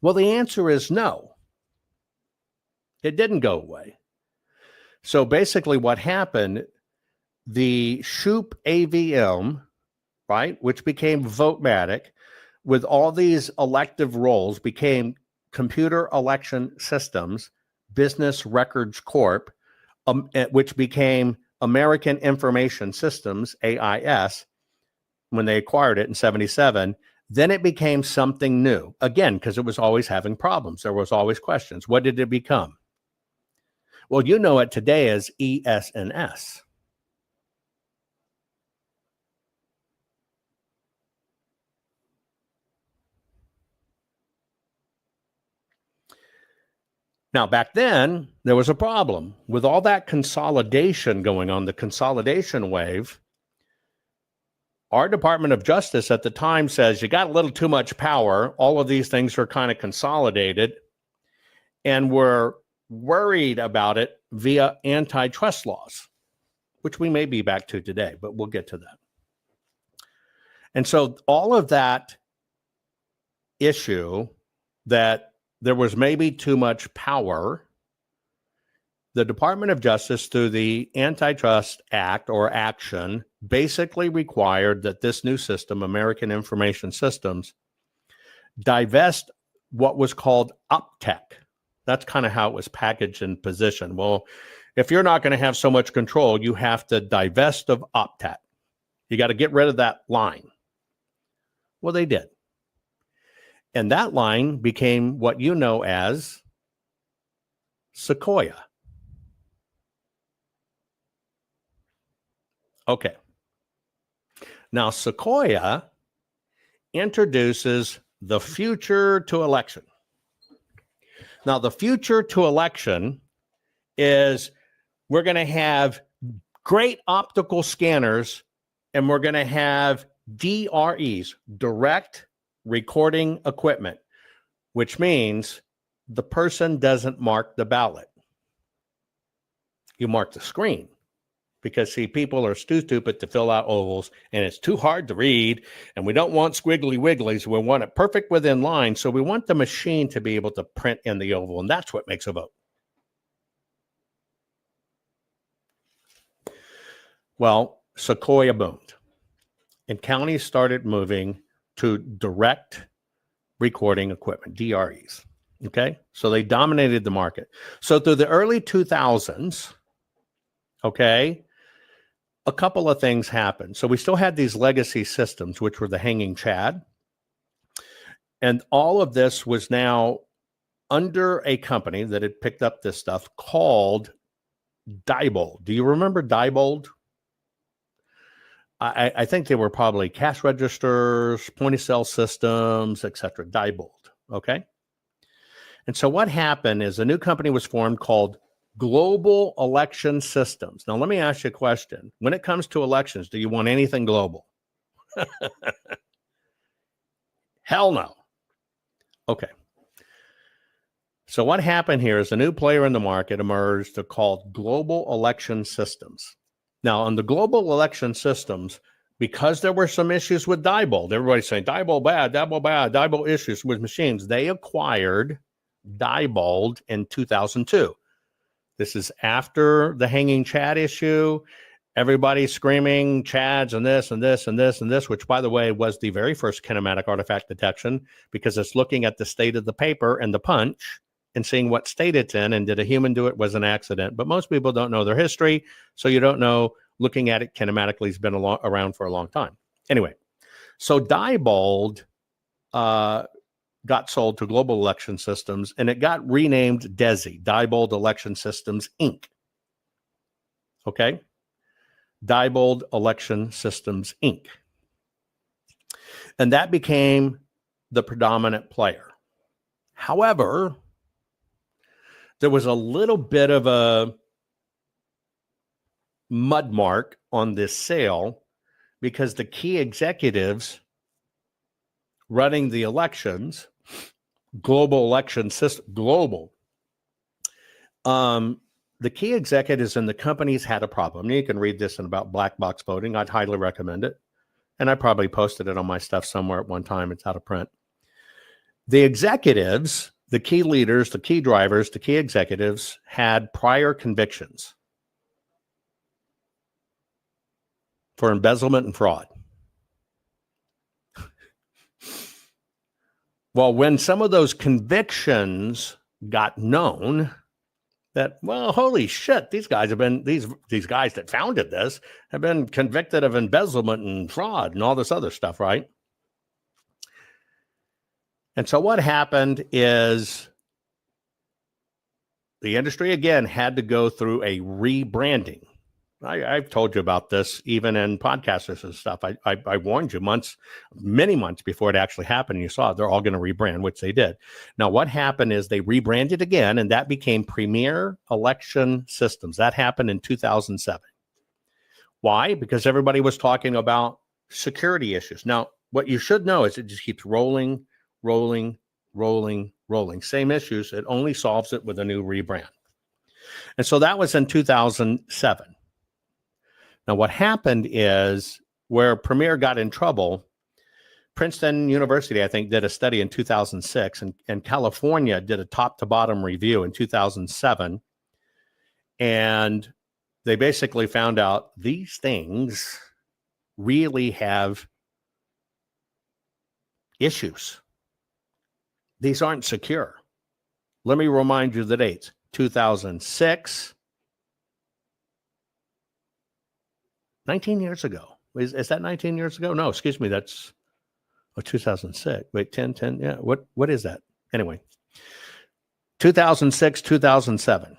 Well, the answer is no. It didn't go away. So basically what happened, the SHOOP AVM, right, which became Vote-Matic, with all these elective roles, became Computer Election Systems, Business Records Corp, which became American Information Systems, AIS, when they acquired it in 77. Then it became something new. Again, because it was always having problems. There was always questions. What did it become? Well, you know it today as ES&S. Now, back then, there was a problem. With all that consolidation going on, the consolidation wave, our Department of Justice at the time says, you got a little too much power. All of these things are kind of consolidated. And we're worried about it via antitrust laws, which we may be back to today, but we'll get to that. And so all of that issue that there was maybe too much power, the Department of Justice, through the Antitrust Act or action, basically required that this new system, American Information Systems, divest what was called UpTech. That's kind of how it was packaged and positioned. Well, if you're not going to have so much control, you have to divest of UpTech. You got to get rid of that line. Well, they did. And that line became what you know as Sequoia. Okay. Now, Sequoia introduces the future to election. Now, the future to election is we're going to have great optical scanners and we're going to have DREs, direct recording equipment, which means the person doesn't mark the ballot. You mark the screen. Because, see, people are too stupid to fill out ovals, and it's too hard to read, and we don't want squiggly wigglies. We want it perfect within line, so we want the machine to be able to print in the oval, and that's what makes a vote. Well, Sequoia boomed, and counties started moving to direct recording equipment, DREs, okay? So they dominated the market. So through the early 2000s, okay, a couple of things happened. So we still had these legacy systems, which were the hanging chad. And all of this was now under a company that had picked up this stuff called Diebold. Do you remember Diebold? I think they were probably cash registers, point of sale systems, etc. Diebold, okay? And so what happened is a new company was formed called Global Election Systems. Now, let me ask you a question. When it comes to elections, do you want anything global? Hell no. Okay. So what happened here is a new player in the market emerged called Global Election Systems. Now, on the Global Election Systems, because there were some issues with Diebold, everybody's saying Diebold bad, Diebold issues with machines. They acquired Diebold in 2002. This is after the hanging chad issue. Everybody's screaming chads and this and this and this and this, which, by the way, was the very first kinematic artifact detection, because it's looking at the state of the paper and the punch and seeing what state it's in, and did a human do it, was an accident. But most people don't know their history, so you don't know. Looking at it kinematically has been around for a long time. Anyway, so Diebold got sold to Global Election Systems, and it got renamed DESI, Diebold Election Systems, Inc. Okay? Diebold Election Systems, Inc. And that became the predominant player. However, there was a little bit of a mud mark on this sale, because the key executives running the elections, Global Election System, the key executives in the companies had a problem. You can read this in about black box voting. I'd highly recommend it. And I probably posted it on my stuff somewhere at one time. It's out of print. The executives, the key leaders, the key drivers, the key executives had prior convictions for embezzlement and fraud. Well, when some of those convictions got known, that, well, holy shit, these guys have been, these guys that founded this have been convicted of embezzlement and fraud and all this other stuff, right? And so what happened is the industry, again, had to go through a rebranding. I've told you about this even in podcasts and stuff. I warned you many months before it actually happened. You saw it. They're all going to rebrand, which they did. Now, what happened is they rebranded again, and that became Premier Election Systems. That happened in 2007. Why? Because everybody was talking about security issues. Now, what you should know is it just keeps rolling. Same issues. It only solves it with a new rebrand. And so that was in 2007. Now, what happened is where Premier got in trouble, Princeton University, I think, did a study in 2006, and California did a top-to-bottom review in 2007. And they basically found out these things really have issues. These aren't secure. Let me remind you the dates. 2006, 19 years ago. Is that 19 years ago? No, excuse me. That's 2006. Wait, 10. Yeah. What is that? Anyway, 2006, 2007.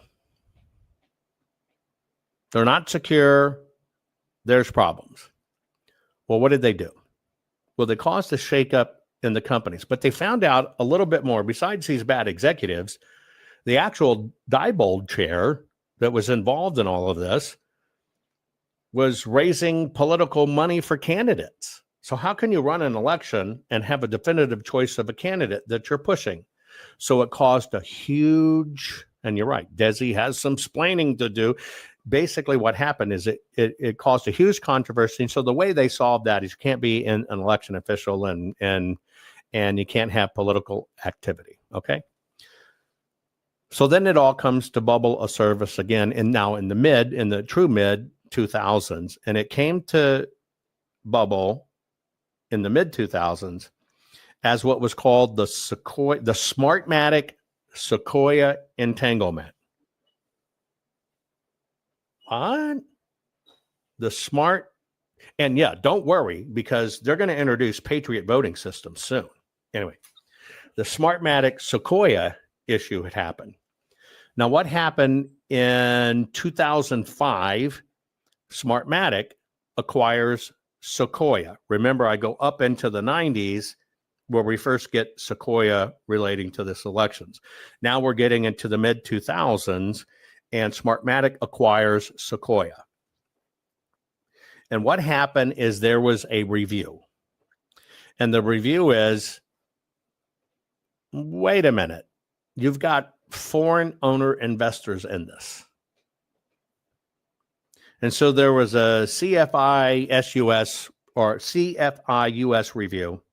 They're not secure. There's problems. Well, what did they do? Well, they caused a shakeup in the companies, but they found out a little bit more. Besides these bad executives, the actual Diebold chair that was involved in all of this was raising political money for candidates. So how can you run an election and have a definitive choice of a candidate that you're pushing? So it caused a huge, and you're right, Desi has some splaining to do. basically what happened is it caused a huge controversy. And so the way they solved that is you can't be an election official and you can't have political activity. Okay. So then it all comes to bubble a service again, and now in the true mid 2000s, and it came to bubble in the mid 2000s as what was called the Smartmatic Sequoia entanglement. What? The smart, and yeah, don't worry, because they're going to introduce Patriot voting systems soon. Anyway, the Smartmatic Sequoia issue had happened. Now, what happened in 2005? Smartmatic acquires Sequoia. Remember, I go up into the 90s where we first get Sequoia relating to this elections. Now we're getting into the mid 2000s, and Smartmatic acquires Sequoia. And what happened is there was a review. And the review is, wait a minute, you've got foreign owner investors in this. And so there was a CFIUS or CFIUS review.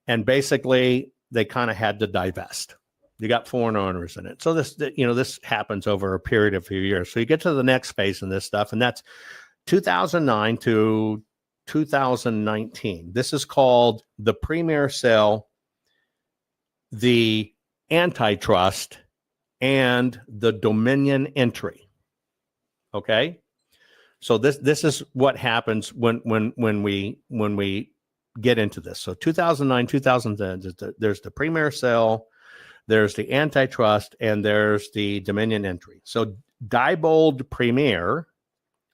And basically they kind of had to divest. You got foreign owners in it. So this happens over a period of a few years. So you get to the next phase in this stuff, and that's 2009 to 2019. This is called the Premier Sale, the Antitrust, and the Dominion Entry. Okay, so this is what happens when we get into this. So 2009, 2010, there's the Premier Sale, there's the Antitrust, and there's the Dominion Entry. So Diebold Premier,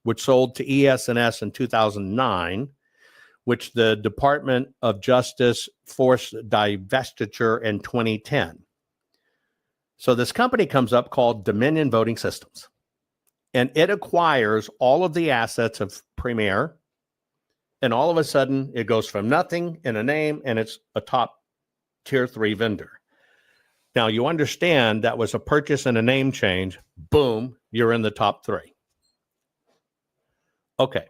which sold to ES&S in 2009, which the Department of Justice forced divestiture in 2010. So this company comes up called Dominion Voting Systems, and it acquires all of the assets of Premier, and all of a sudden it goes from nothing in a name, and it's a top tier 3 vendor. Now, you understand that was a purchase and a name change. Boom, you're in the top 3. Okay.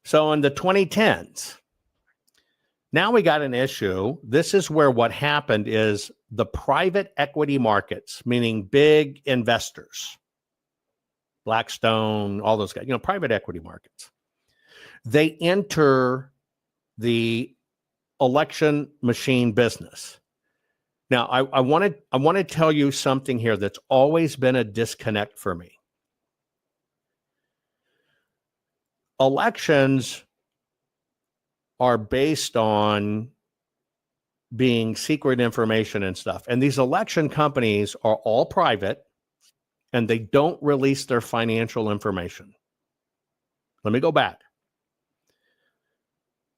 So in the 2010s, now we got an issue. This is where what happened is the private equity markets, meaning big investors, Blackstone, all those guys, private equity markets, they enter the election machine business. Now, I want to tell you something here that's always been a disconnect for me. Elections are based on being secret information and stuff. And these election companies are all private, and they don't release their financial information. Let me go back.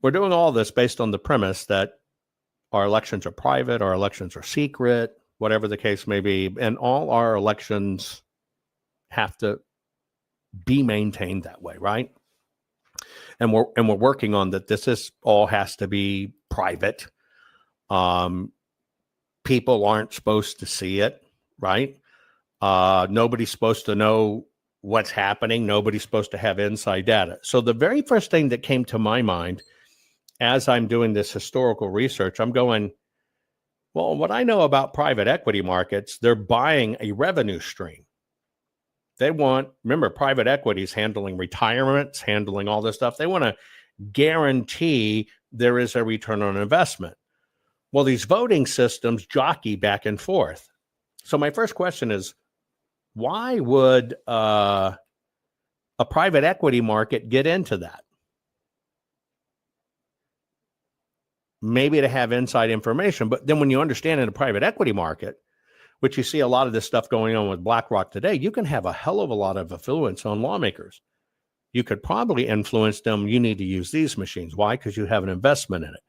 We're doing all this based on the premise that our elections are private, our elections are secret, whatever the case may be, and all our elections have to be maintained that way, right? And we're working on that. This all has to be private. People aren't supposed to see it, right? Nobody's supposed to know what's happening. Nobody's supposed to have inside data. So the very first thing that came to my mind as I'm doing this historical research, I'm going, well, what I know about private equity markets, they're buying a revenue stream. They want, remember, private equity is handling retirements, handling all this stuff. They want to guarantee there is a return on investment. Well, these voting systems jockey back and forth. So my first question is, why would a private equity market get into that? Maybe to have inside information, but then when you understand in a private equity market, which you see a lot of this stuff going on with BlackRock today, you can have a hell of a lot of influence on lawmakers. You could probably influence them. You need to use these machines. Why? Because you have an investment in it.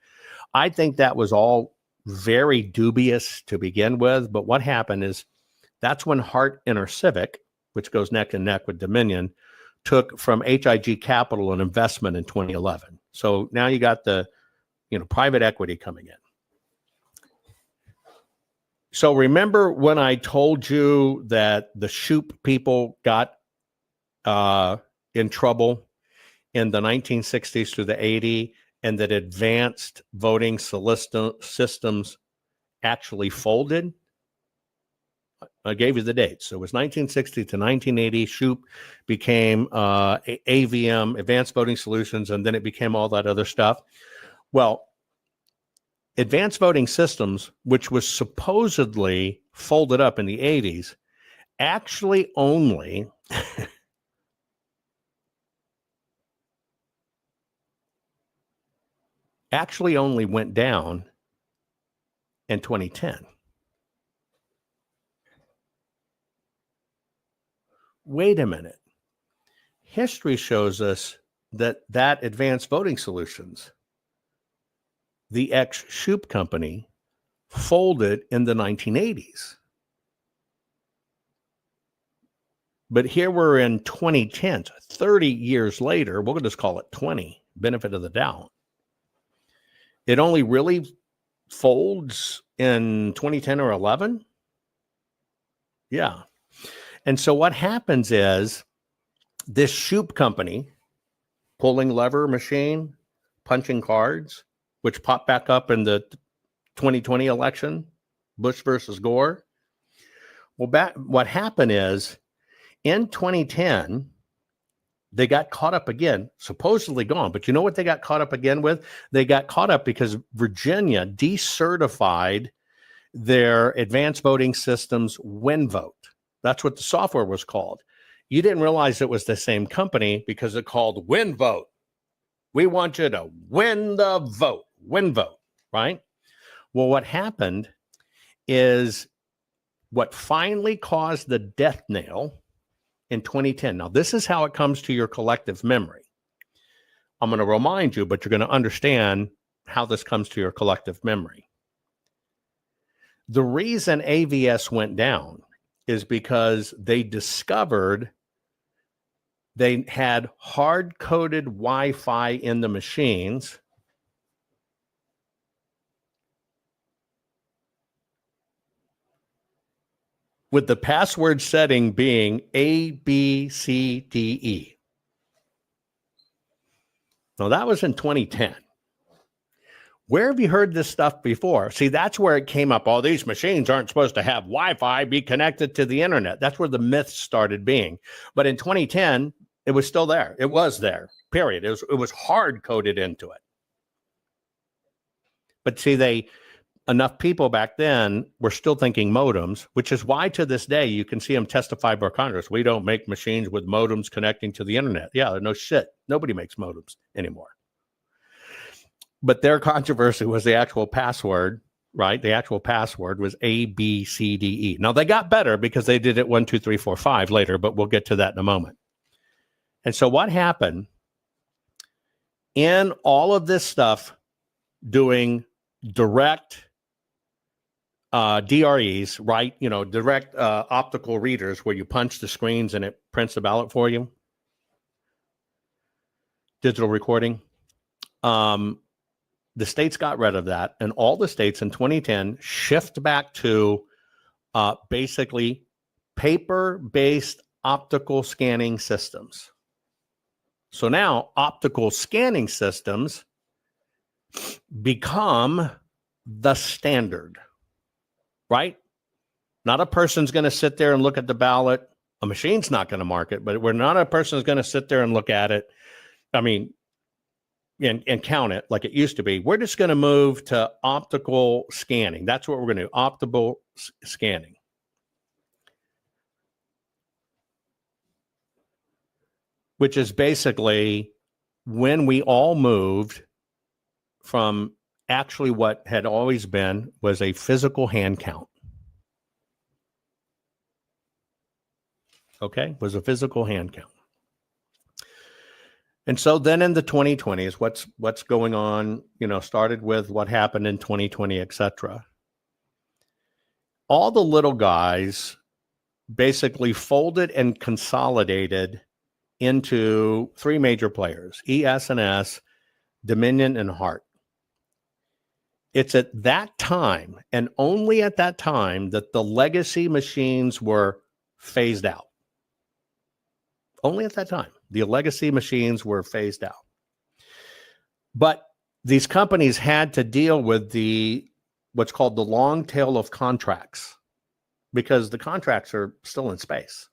I think that was all very dubious to begin with. But what happened is that's when Hart InterCivic, which goes neck and neck with Dominion, took from HIG Capital an investment in 2011. So now you got the private equity coming in. So remember when I told you that the Shoup people got in trouble in the 1960s through the 80s, and that advanced voting systems actually folded? I gave you the dates. So it was 1960 to 1980. Shoup became AVM, Advanced Voting Solutions, and then it became all that other stuff. Well, Advanced Voting Systems, which was supposedly folded up in the 80s, actually only went down in 2010. Wait a minute. History shows us that Advanced Voting Solutions, the ex-Shoup company, folded in the 1980s. But here we're in 2010, 30 years later. We'll just call it 20, benefit of the doubt. It only really folds in 2010 or 11? Yeah. And so what happens is this Shoup company, pulling lever machine, punching cards, which popped back up in the 2020 election, Bush versus Gore. Well, what happened is in 2010, they got caught up again, supposedly gone. But you know what they got caught up again with? They got caught up because Virginia decertified their Advanced Voting Systems WinVote. That's what the software was called. You didn't realize it was the same company because it called WinVote. We want you to win the vote. WinVote, right? Well, what happened is what finally caused the death knell in 2010. Now, this is how it comes to your collective memory. I'm going to remind you, but you're going to understand how this comes to your collective memory. The reason AVS went down is because they discovered they had hard-coded Wi-Fi in the machines with the password setting being ABCDE. Now, that was in 2010. Where have you heard this stuff before? See, that's where it came up. All these machines aren't supposed to have Wi-Fi, be connected to the internet. That's where the myths started being. But in 2010, it was still there. It was there, period. It was hard-coded into it. But see, enough people back then were still thinking modems, which is why to this day you can see them testify before Congress. We don't make machines with modems connecting to the internet. Yeah, no shit. Nobody makes modems anymore. But their controversy was the actual password, right? The actual password was ABCDE. Now, they got better because they did it 1, 2, 3, 4, 5 later, but we'll get to that in a moment. And so what happened in all of this stuff doing direct DREs, right? You know, direct optical readers where you punch the screens and it prints the ballot for you. Digital recording. The states got rid of that, and all the states in 2010 shift back to basically paper-based optical scanning systems. So now optical scanning systems become the standard, right? Not a person's going to sit there and look at the ballot. A machine's not going to mark it, but we're not a person's going to sit there and look at it. I mean, and count it like it used to be. We're just going to move to optical scanning. That's what we're going to do, optical scanning. Which is basically when we all moved from actually what had always been was a physical hand count. Okay, was a physical hand count. And so then in the 2020s, what's going on, you know, started with what happened in 2020, et cetera. All the little guys basically folded and consolidated into three major players, ES&S, Dominion, and Hart. It's at that time, and only at that time, that the legacy machines were phased out. Only at that time. The legacy machines were phased out. But these companies had to deal with what's called the long tail of contracts, because the contracts are still in space.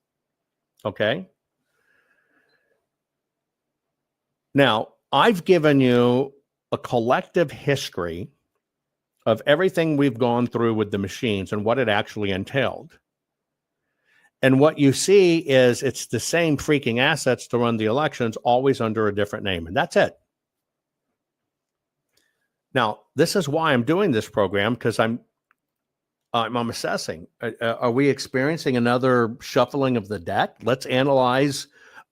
Okay? Now, I've given you a collective history of everything we've gone through with the machines and what it actually entailed. And what you see is it's the same freaking assets to run the elections, always under a different name. And that's it. Now, this is why I'm doing this program, because I'm assessing. Are we experiencing another shuffling of the deck? Let's analyze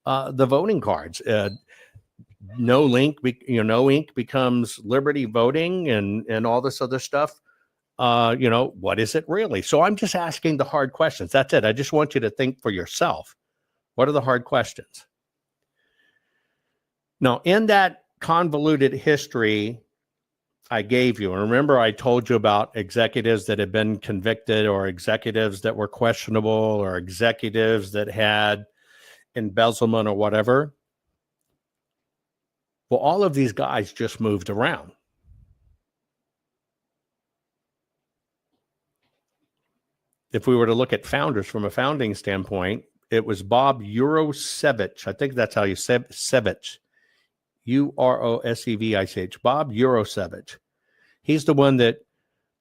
the voting cards. No ink becomes Liberty voting and all this other stuff. What is it really? So I'm just asking the hard questions. That's it. I just want you to think for yourself. What are the hard questions? Now, in that convoluted history I gave you, and remember I told you about executives that had been convicted, or executives that were questionable, or executives that had embezzlement or whatever. Well, all of these guys just moved around. If we were to look at founders from a founding standpoint, it was Bob Urosevich. I think that's how you say Sevich. Urosevich. Bob Urosevich. He's the one that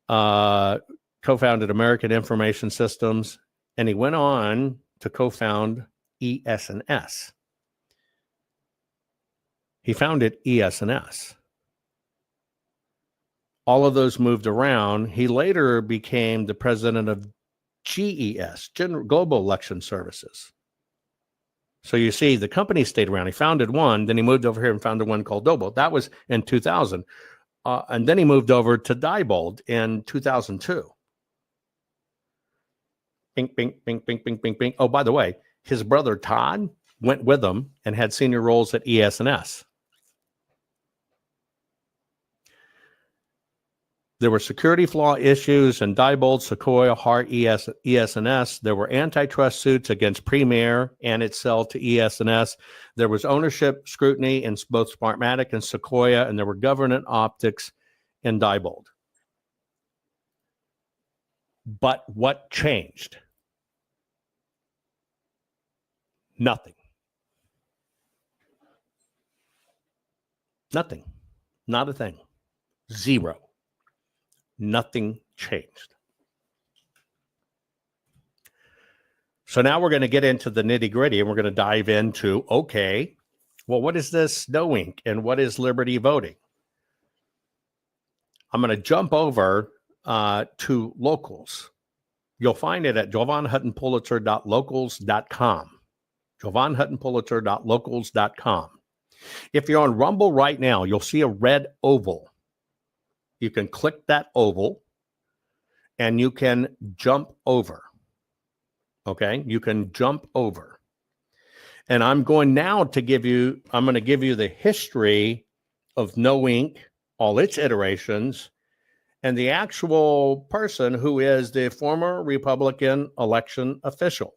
co-founded American Information Systems, and he went on to co-found ES&S. He founded ES&S. All of those moved around. He later became the president of GES, Global Election Services. So you see, the company stayed around. He founded one, then he moved over here and founded one called Doble. That was in 2000. And then he moved over to Diebold in 2002. Bing, bing, bing, bing, bing, bing, bing. Oh, by the way, his brother Todd went with him and had senior roles at ES&S. There were security flaw issues in Diebold, Sequoia, Hart, ES&S. There were antitrust suits against Premier and its sell to ES&S. There was ownership scrutiny in both Smartmatic and Sequoia, and there were governance optics in Diebold. But what changed? Nothing. Nothing. Not a thing. Zero. Nothing changed. So now we're going to get into the nitty gritty, and we're going to dive into, okay, well, what is this No Ink and what is Liberty voting? I'm going to jump over to locals. You'll find it at JovanHuttonPulitzer.locals.com. JovanHuttonPulitzer.locals.com. If you're on Rumble right now, you'll see a red oval. You can click that oval and you can jump over. Okay, you can jump over. And I'm going now to give you the history of No Ink, all its iterations, and the actual person who is the former Republican election official.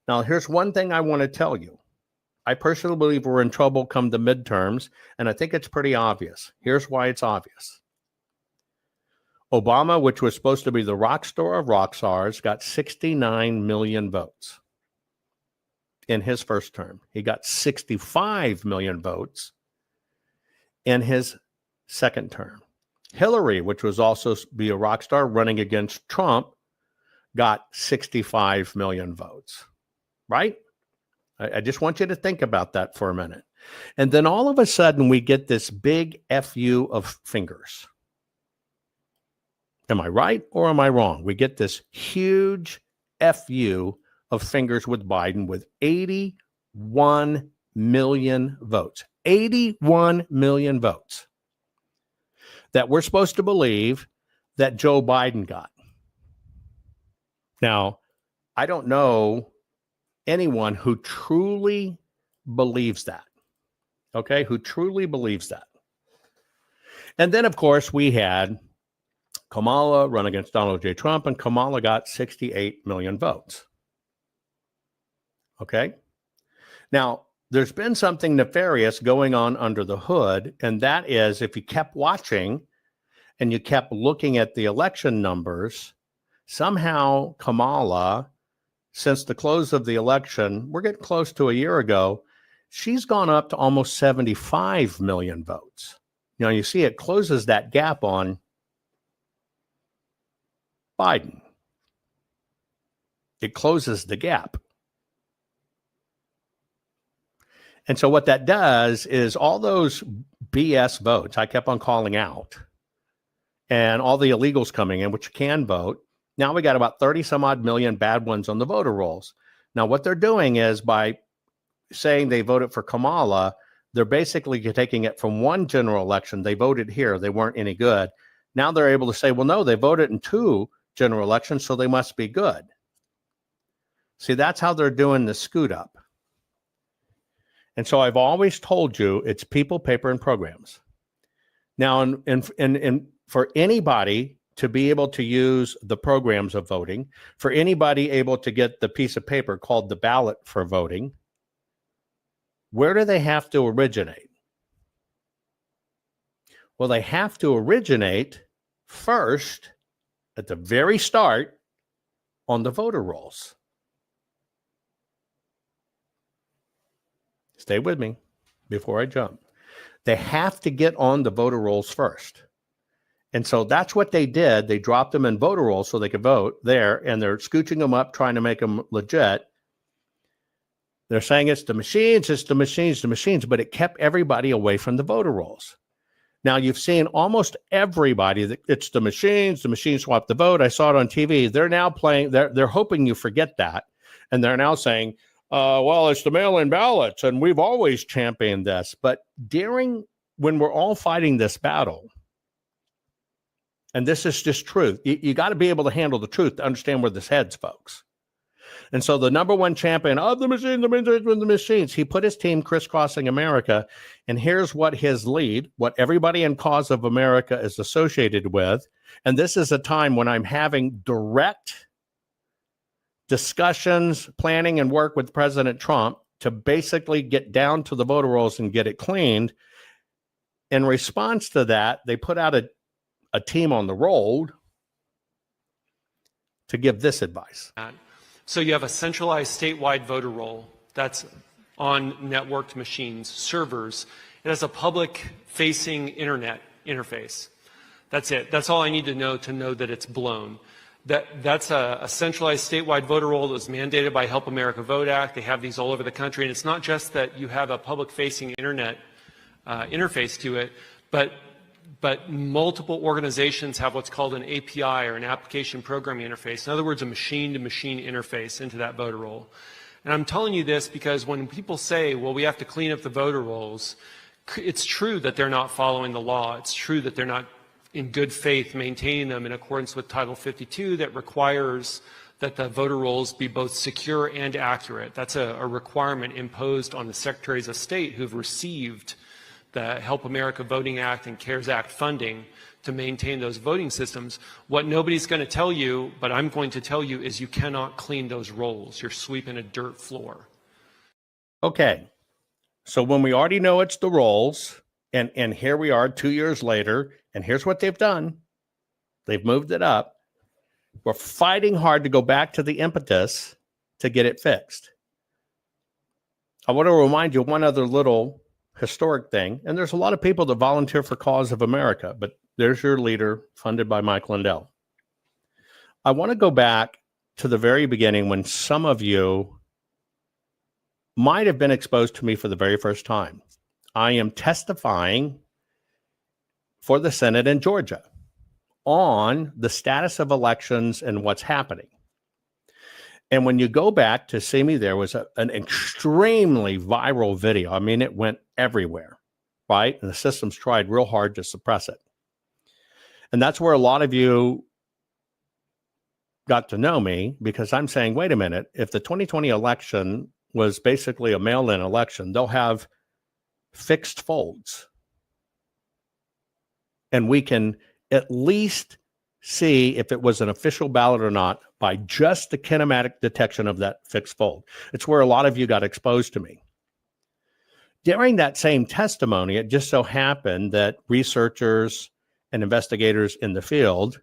Now, here's one thing I want to tell you. I personally believe we're in trouble come the midterms, and I think it's pretty obvious. Here's why it's obvious. Obama, which was supposed to be the rock star of rock stars, got 69 million votes in his first term. He got 65 million votes in his second term. Hillary, which was also to be a rock star running against Trump, got 65 million votes, right? I just want you to think about that for a minute. And then all of a sudden, we get this big FU of fingers. Am I right or am I wrong? We get this huge FU of fingers with Biden with 81 million votes. 81 million votes that we're supposed to believe that Joe Biden got. Now, I don't know anyone who truly believes that. Okay, who truly believes that. And then, of course, we had Kamala run against Donald J. Trump, and Kamala got 68 million votes. Okay? Now, there's been something nefarious going on under the hood, and that is if you kept watching and you kept looking at the election numbers, somehow Kamala, since the close of the election, we're getting close to a year ago, she's gone up to almost 75 million votes. Now, you see it closes that gap on Biden. It closes the gap. And so what that does is all those BS votes I kept on calling out and all the illegals coming in, which can vote. Now we got about 30 some odd million bad ones on the voter rolls. Now what they're doing is by saying they voted for Kamala, they're basically taking it from one general election. They voted here. They weren't any good. Now they're able to say, well, no, they voted in 2 general elections, so they must be good. See, that's how they're doing the scoot up. And so I've always told you it's people, paper, and programs. Now, and for anybody to be able to use the programs of voting, for anybody able to get the piece of paper called the ballot for voting, where do they have to originate? Well, they have to originate first at the very start on the voter rolls. Stay with me before I jump. They have to get on the voter rolls first. And so that's what they did. They dropped them in voter rolls so they could vote there, and they're scooching them up, trying to make them legit. They're saying it's the machines, but it kept everybody away from the voter rolls. Now, you've seen almost everybody that it's the machines swap the vote. I saw it on TV. They're now playing, they're hoping you forget that. And they're now saying, well, it's the mail-in ballots, and we've always championed this. But when we're all fighting this battle, and this is just truth, you got to be able to handle the truth to understand where this heads, folks. And so the number one champion of the machines, he put his team crisscrossing America. And here's what his lead, what everybody in Cause of America is associated with. And this is a time when I'm having direct discussions, planning, and work with President Trump to basically get down to the voter rolls and get it cleaned. In response to that, they put out a team on the road to give this advice. So you have a centralized statewide voter roll that's on networked machines, servers. It has a public-facing internet interface. That's it. That's all I need to know that it's blown. That's a centralized statewide voter roll that was mandated by Help America Vote Act. They have these all over the country. And it's not just that you have a public-facing internet interface to it, but multiple organizations have what's called an API, or an application programming interface. In other words, a machine-to-machine interface into that voter roll. And I'm telling you this because when people say, well, we have to clean up the voter rolls, it's true that they're not following the law. It's true that they're not in good faith maintaining them in accordance with Title 52 that requires that the voter rolls be both secure and accurate. That's a requirement imposed on the secretaries of state who've received the Help America Voting Act and CARES Act funding to maintain those voting systems. What nobody's going to tell you, but I'm going to tell you, is you cannot clean those rolls. You're sweeping a dirt floor. Okay. So when we already know it's the rolls, and here we are 2 years later, and here's what they've done. They've moved it up. We're fighting hard to go back to the impetus to get it fixed. I want to remind you one other little historic thing, and there's a lot of people that volunteer for Cause of America, but there's your leader, funded by Mike Lindell. I want to go back to the very beginning when some of you might have been exposed to me for the very first time. I am testifying for the Senate in Georgia on the status of elections and what's happening. And when you go back to see me, there was an extremely viral video. I mean, it went everywhere, right? And the systems tried real hard to suppress it. And that's where a lot of you got to know me, because I'm saying, wait a minute, if the 2020 election was basically a mail-in election, they'll have fixed folds. And we can at least see if it was an official ballot or not by just the kinematic detection of that fixed fold. It's where a lot of you got exposed to me. During that same testimony, it just so happened that researchers and investigators in the field,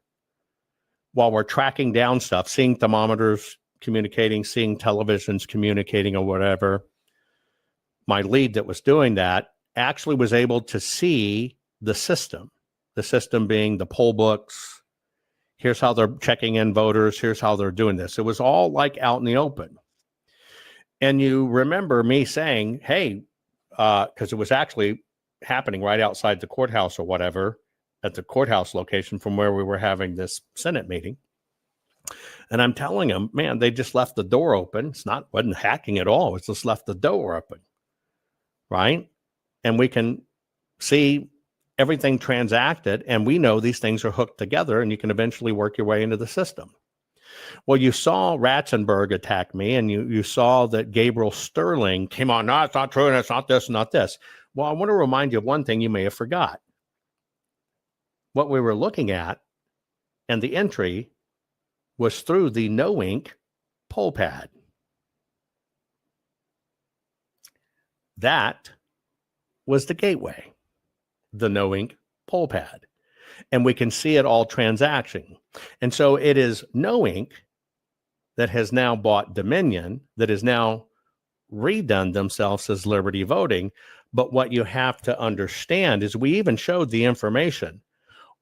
while we're tracking down stuff, seeing thermometers communicating, seeing televisions communicating or whatever, my lead that was doing that actually was able to see the system being the poll books. Here's how they're checking in voters. Here's how they're doing this. It was all like out in the open. And you remember me saying, hey, because it was actually happening right outside the courthouse or whatever, at the courthouse location from where we were having this Senate meeting. And I'm telling them, man, they just left the door open. Wasn't hacking at all. It's just left the door open, right? And we can see everything transacted, and we know these things are hooked together, and you can eventually work your way into the system. Well, you saw Ratzenberg attack me, and you saw that Gabriel Sterling came on, no, it's not true, and it's not this, not this. Well, I want to remind you of one thing you may have forgot. What we were looking at, and the entry was through the No Ink poll pad. That was the gateway, the No Ink poll pad. And we can see it all transacting. And so it is No Ink that has now bought Dominion, that has now redone themselves as Liberty Voting. But what you have to understand is we even showed the information.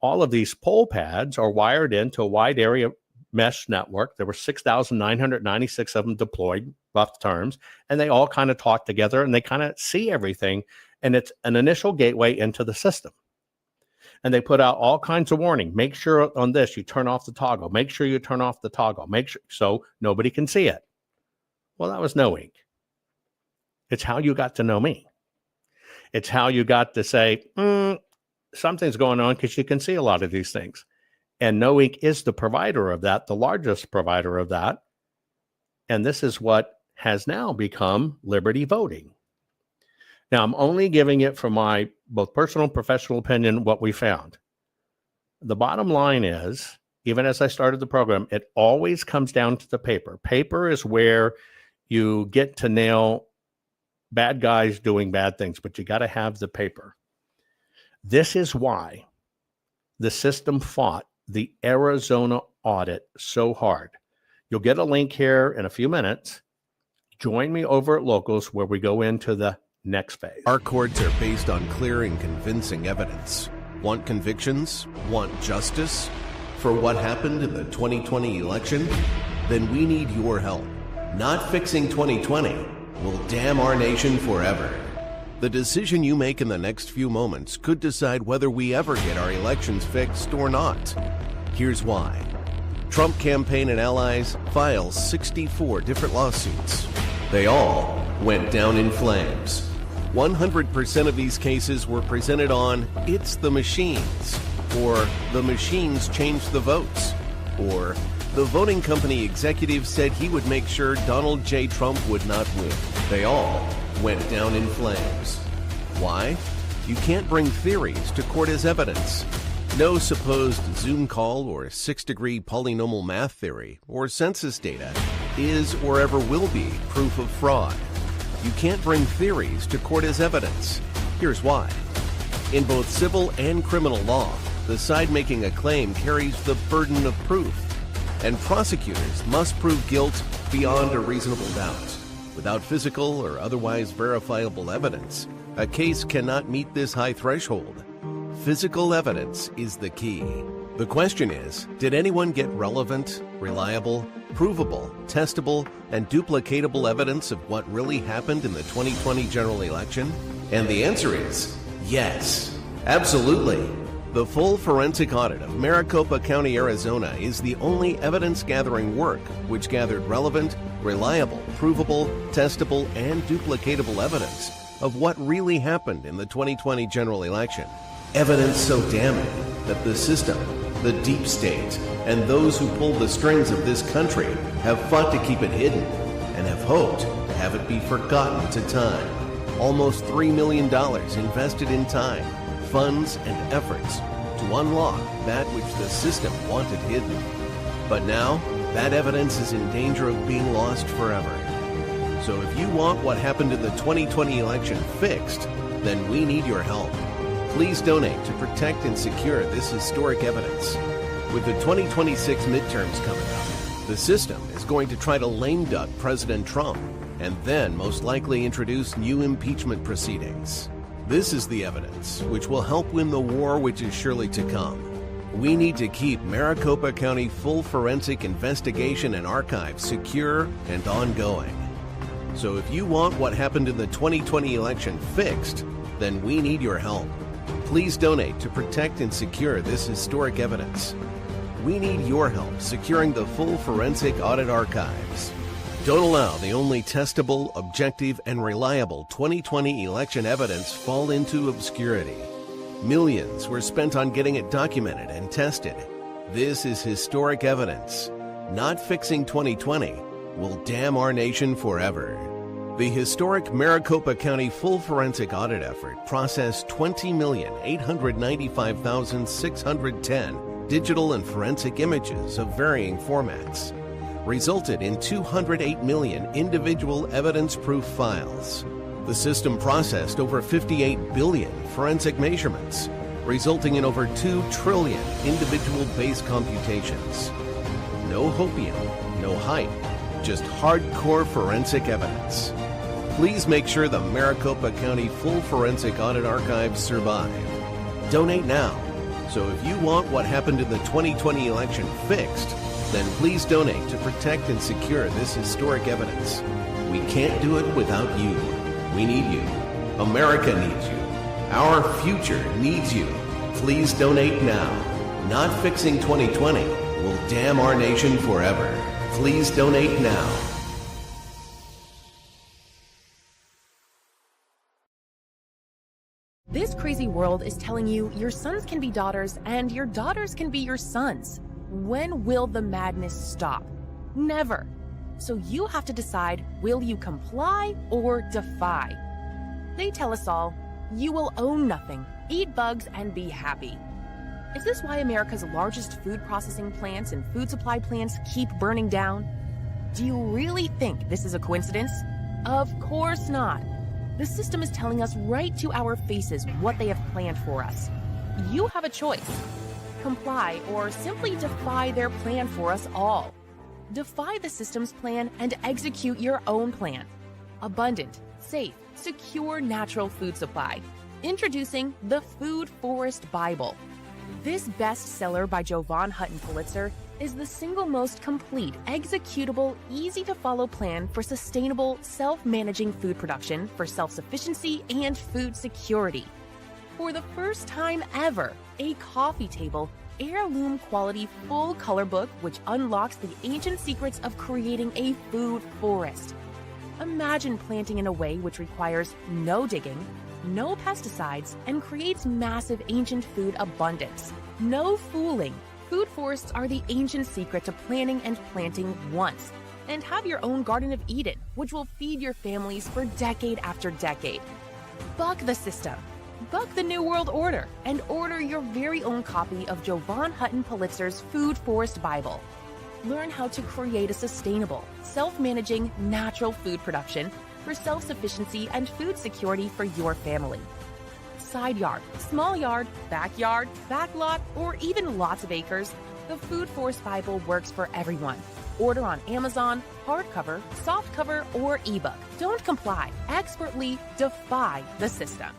All of these poll pads are wired into a wide area mesh network. There were 6,996 of them deployed, rough terms, and they all kind of talk together and they kind of see everything. And it's an initial gateway into the system. And they put out all kinds of warning. Make sure on this, you turn off the toggle. Make sure you turn off the toggle. Make sure so nobody can see it. Well, that was No Ink. It's how you got to know me. It's how you got to say, something's going on, because you can see a lot of these things. And No Ink is the provider of that, the largest provider of that. And this is what has now become Liberty Voting. Now, I'm only giving it from my both personal and professional opinion, what we found. The bottom line is, even as I started the program, it always comes down to the paper. Paper is where you get to nail bad guys doing bad things, but you got to have the paper. This is why the system fought the Arizona audit so hard. You'll get a link here in a few minutes. Join me over at Locals, where we go into the next phase. Our courts are based on clear and convincing evidence. Want convictions? Want justice? For what happened in the 2020 election? Then we need your help. Not fixing 2020 will damn our nation forever. The decision you make in the next few moments could decide whether we ever get our elections fixed or not. Here's why. Trump campaign and allies filed 64 different lawsuits. They all went down in flames. 100% of these cases were presented on "It's the machines," or "The machines changed the votes," or "The voting company executive said he would make sure Donald J. Trump would not win." They all went down in flames. Why? You can't bring theories to court as evidence. No supposed Zoom call or six-degree polynomial math theory or census data is or ever will be proof of fraud. You can't bring theories to court as evidence. Here's why. In both civil and criminal law, the side making a claim carries the burden of proof, and prosecutors must prove guilt beyond a reasonable doubt. Without physical or otherwise verifiable evidence, a case cannot meet this high threshold. Physical evidence is the key. The question is, did anyone get relevant, reliable, provable, testable, and duplicatable evidence of what really happened in the 2020 general election? And the answer is yes, absolutely. The full forensic audit of Maricopa County, Arizona is the only evidence-gathering work which gathered relevant, reliable, provable, testable, and duplicatable evidence of what really happened in the 2020 general election. Evidence so damning that the system, the deep state, and those who pull the strings of this country have fought to keep it hidden and have hoped to have it be forgotten to time. Almost $3 million invested in time, funds, and efforts to unlock that which the system wanted hidden. But now, that evidence is in danger of being lost forever. So if you want what happened in the 2020 election fixed, then we need your help. Please donate to protect and secure this historic evidence. With the 2026 midterms coming up, the system is going to try to lame duck President Trump and then most likely introduce new impeachment proceedings. This is the evidence which will help win the war which is surely to come. We need to keep Maricopa County full forensic investigation and archives secure and ongoing. So if you want what happened in the 2020 election fixed, then we need your help. Please donate to protect and secure this historic evidence. We need your help securing the full forensic audit archives. Don't allow the only testable, objective, and reliable 2020 election evidence fall into obscurity. Millions were spent on getting it documented and tested. This is historic evidence. Not fixing 2020 will damn our nation forever. The historic Maricopa County full forensic audit effort processed 20,895,610 digital and forensic images of varying formats, resulted in 208 million individual evidence-proof files. The system processed over 58 billion forensic measurements, resulting in over 2 trillion individual base computations. No hopium, no hype, just hardcore forensic evidence. Please make sure the Maricopa County full forensic audit archives survive. Donate now. So if you want what happened in the 2020 election fixed, then please donate to protect and secure this historic evidence. We can't do it without you. We need you. America needs you. Our future needs you. Please donate now. Not fixing 2020 will damn our nation forever. Please donate now. This crazy world is telling you your sons can be daughters and your daughters can be your sons. When will the madness stop? Never. So you have to decide, will you comply or defy? They tell us all, you will own nothing, eat bugs, and be happy. Is this why America's largest food processing plants and food supply plants keep burning down? Do you really think this is a coincidence? Of course not. The system is telling us right to our faces what they have planned for us. You have a choice. Comply or simply defy their plan for us all. Defy the system's plan and execute your own plan. Abundant, safe, secure natural food supply. Introducing the Food Forest Bible. This bestseller by Jovan Hutton Pulitzer is the single most complete, executable, easy-to-follow plan for sustainable, self-managing food production for self-sufficiency and food security. For the first time ever, a coffee table, heirloom quality full color book which unlocks the ancient secrets of creating a food forest. Imagine planting in a way which requires no digging, no pesticides, and creates massive ancient food abundance. No fooling. Food forests are the ancient secret to planning and planting once. And have your own Garden of Eden, which will feed your families for decade after decade. Buck the system. Buck the New World Order and order your very own copy of Jovan Hutton Pulitzer's Food Forest Bible. Learn how to create a sustainable, self-managing, natural food production for self-sufficiency and food security for your family. Side yard, small yard, backyard, backlot, or even lots of acres, the Food Forest Bible works for everyone. Order on Amazon, hardcover, softcover, or ebook. Don't comply. Expertly defy the system.